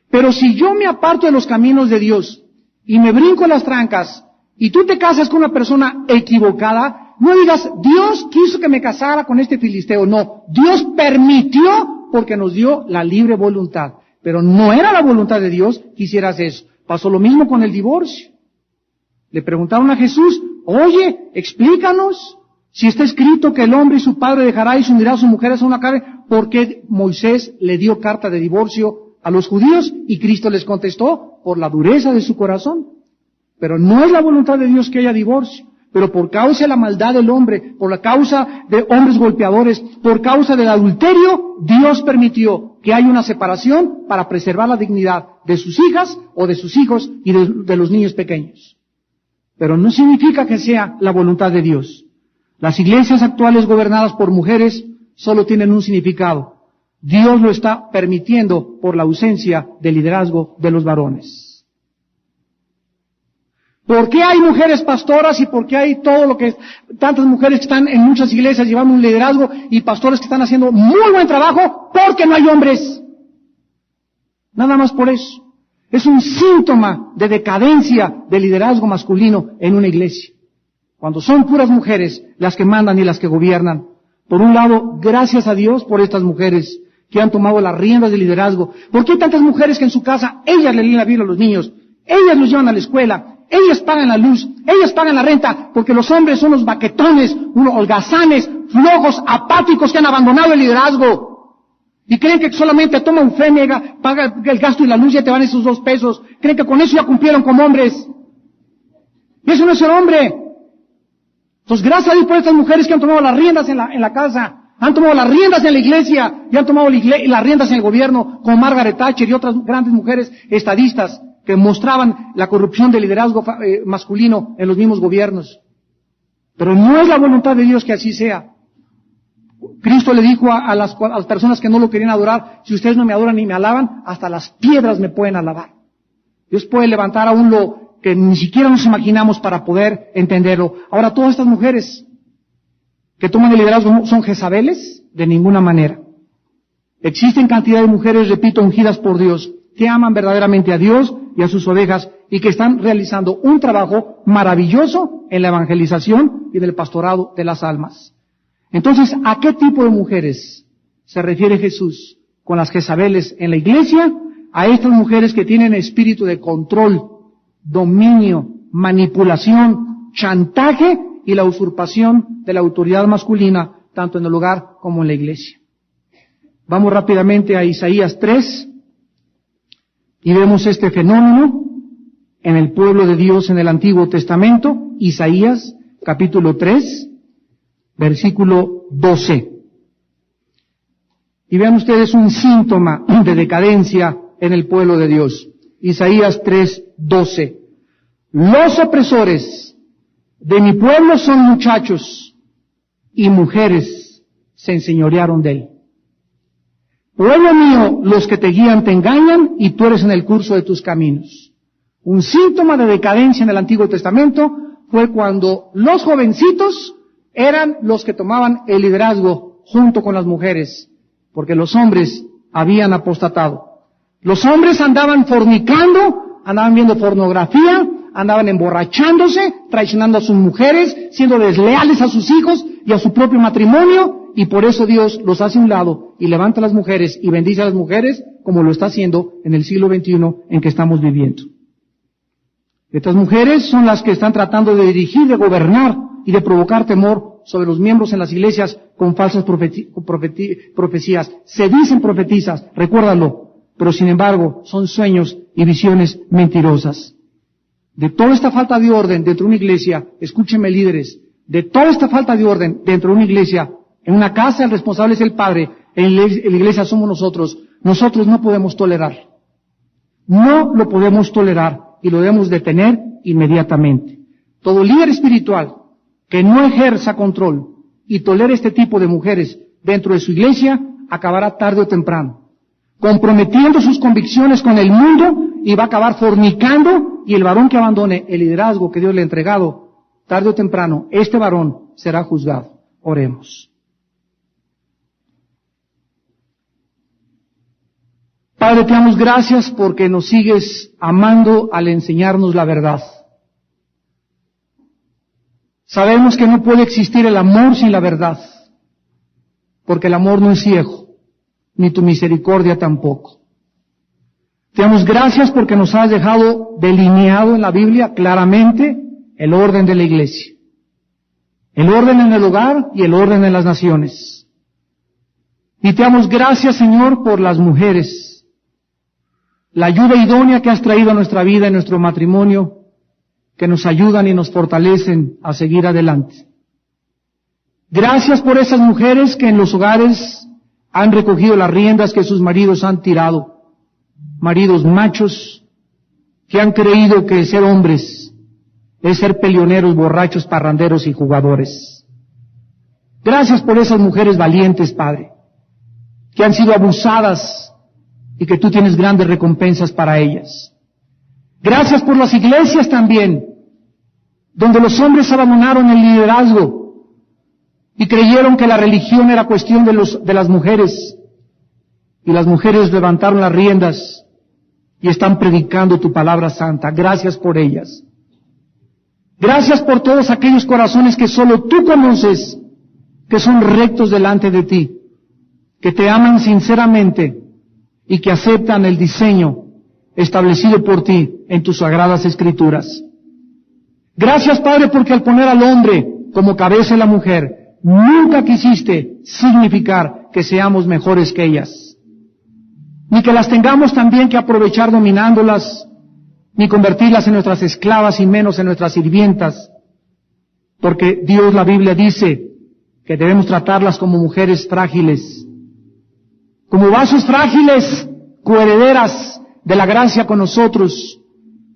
Pero si yo me aparto de los caminos de Dios y me brinco las trancas y tú te casas con una persona equivocada, no digas, Dios quiso que me casara con este filisteo. No, Dios permitió porque nos dio la libre voluntad. Pero no era la voluntad de Dios que hicieras eso. Pasó lo mismo con el divorcio. Le preguntaron a Jesús, oye, explícanos, si está escrito que el hombre y su padre dejará y se unirá a su mujer a una carne, ¿por qué Moisés le dio carta de divorcio a los judíos? Y Cristo les contestó, por la dureza de su corazón. Pero no es la voluntad de Dios que haya divorcio. Pero por causa de la maldad del hombre, por la causa de hombres golpeadores, por causa del adulterio, Dios permitió que haya una separación para preservar la dignidad de sus hijas o de sus hijos y de los niños pequeños. Pero no significa que sea la voluntad de Dios. Las iglesias actuales gobernadas por mujeres solo tienen un significado. Dios lo está permitiendo por la ausencia de liderazgo de los varones. ¿Por qué hay mujeres pastoras y por qué hay tantas mujeres que están en muchas iglesias llevando un liderazgo y pastores que están haciendo muy buen trabajo? Porque no hay hombres. Nada más por eso. Es un síntoma de decadencia del liderazgo masculino en una iglesia. Cuando son puras mujeres las que mandan y las que gobiernan. Por un lado, gracias a Dios por estas mujeres que han tomado las riendas del liderazgo. ¿Por qué hay tantas mujeres que en su casa ellas le leen la Biblia a los niños? Ellas los llevan a la escuela. Ellas pagan la luz, ellas pagan la renta, porque los hombres son unos baquetones, unos holgazanes, flojos, apáticos que han abandonado el liderazgo. Y creen que solamente toma un fe, paga el gasto y la luz y ya te van esos 2 pesos. Creen que con eso ya cumplieron como hombres. Y eso no es ser hombre. Entonces, gracias a Dios por estas mujeres que han tomado las riendas en la casa, han tomado las riendas en la iglesia y han tomado las riendas en el gobierno, como Margaret Thatcher y otras grandes mujeres estadistas, que mostraban la corrupción del liderazgo masculino en los mismos gobiernos. Pero no es la voluntad de Dios que así sea. Cristo le dijo a las personas que no lo querían adorar, si ustedes no me adoran ni me alaban, hasta las piedras me pueden alabar. Dios puede levantar aún lo que ni siquiera nos imaginamos para poder entenderlo. Ahora, todas estas mujeres que toman el liderazgo son Jezabeles, de ninguna manera. Existen cantidad de mujeres, repito, ungidas por Dios, que aman verdaderamente a Dios y a sus ovejas y que están realizando un trabajo maravilloso en la evangelización y del pastorado de las almas. Entonces, ¿a qué tipo de mujeres se refiere Jesús con las Jezabeles en la iglesia? A estas mujeres que tienen espíritu de control, dominio, manipulación, chantaje y la usurpación de la autoridad masculina, tanto en el hogar como en la iglesia. Vamos rápidamente a Isaías 3 y vemos este fenómeno en el pueblo de Dios en el Antiguo Testamento. Isaías capítulo 3, versículo 12. Y vean ustedes un síntoma de decadencia en el pueblo de Dios. Isaías 3, 12. Los opresores de mi pueblo son muchachos y mujeres se enseñorearon de él. Pueblo mío, los que te guían te engañan y tú eres en el curso de tus caminos. Un síntoma de decadencia en el Antiguo Testamento fue cuando los jovencitos eran los que tomaban el liderazgo junto con las mujeres, porque los hombres habían apostatado. Los hombres andaban fornicando, andaban viendo pornografía, andaban emborrachándose, traicionando a sus mujeres, siendo desleales a sus hijos y a su propio matrimonio, y por eso Dios los hace a un lado y levanta a las mujeres y bendice a las mujeres como lo está haciendo en el siglo XXI en que estamos viviendo. Estas mujeres son las que están tratando de dirigir, de gobernar y de provocar temor sobre los miembros en las iglesias con falsas profecías. Se dicen profetizas, recuérdalo, pero sin embargo son sueños y visiones mentirosas. De toda esta falta de orden dentro de una iglesia, escúchenme líderes, de toda esta falta de orden dentro de una iglesia, en una casa el responsable es el padre, en la iglesia somos nosotros. Nosotros no podemos tolerar. No lo podemos tolerar y lo debemos detener inmediatamente. Todo líder espiritual que no ejerza control y tolere este tipo de mujeres dentro de su iglesia, acabará tarde o temprano comprometiendo sus convicciones con el mundo y va a acabar fornicando, y el varón que abandone el liderazgo que Dios le ha entregado, tarde o temprano, este varón será juzgado. Oremos. Padre, te damos gracias porque nos sigues amando al enseñarnos la verdad. Sabemos que no puede existir el amor sin la verdad, porque el amor no es ciego, ni tu misericordia tampoco. Te damos gracias porque nos has dejado delineado en la Biblia claramente el orden de la iglesia, el orden en el hogar y el orden en las naciones. Y te damos gracias, Señor, por las mujeres, la ayuda idónea que has traído a nuestra vida y nuestro matrimonio, que nos ayudan y nos fortalecen a seguir adelante. Gracias por esas mujeres que en los hogares han recogido las riendas que sus maridos han tirado. Maridos machos que han creído que ser hombres es ser peleoneros, borrachos, parranderos y jugadores. Gracias por esas mujeres valientes, Padre, que han sido abusadas y que tú tienes grandes recompensas para ellas. Gracias por las iglesias también, donde los hombres abandonaron el liderazgo y creyeron que la religión era cuestión de las mujeres, y las mujeres levantaron las riendas y están predicando tu palabra santa. Gracias por ellas. Gracias por todos aquellos corazones que solo tú conoces, que son rectos delante de ti, que te aman sinceramente y que aceptan el diseño establecido por ti en tus sagradas escrituras. Gracias, Padre, porque al poner al hombre como cabeza de la mujer, nunca quisiste significar que seamos mejores que ellas, ni que las tengamos también que aprovechar dominándolas, ni convertirlas en nuestras esclavas y menos en nuestras sirvientas, porque Dios, la Biblia dice que debemos tratarlas como mujeres frágiles, como vasos frágiles, coherederas de la gracia con nosotros,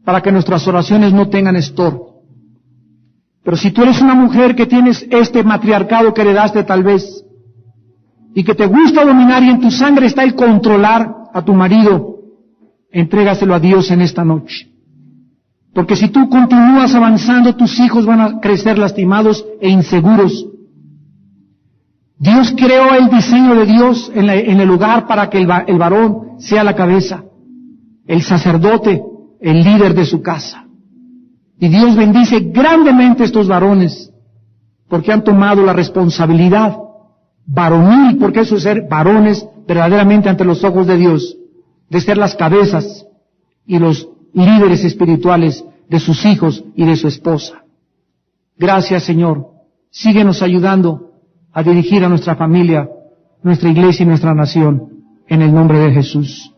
para que nuestras oraciones no tengan estorbo. Pero si tú eres una mujer que tienes este matriarcado que heredaste tal vez, y que te gusta dominar y en tu sangre está el controlar a tu marido, entrégaselo a Dios en esta noche. Porque si tú continúas avanzando, tus hijos van a crecer lastimados e inseguros. Dios creó el diseño de Dios en el hogar para que el varón sea la cabeza, el sacerdote, el líder de su casa. Y Dios bendice grandemente a estos varones, porque han tomado la responsabilidad varonil, porque eso es ser varones verdaderamente ante los ojos de Dios, de ser las cabezas y los líderes espirituales de sus hijos y de su esposa. Gracias, Señor. Síguenos ayudando a dirigir a nuestra familia, nuestra iglesia y nuestra nación, en el nombre de Jesús.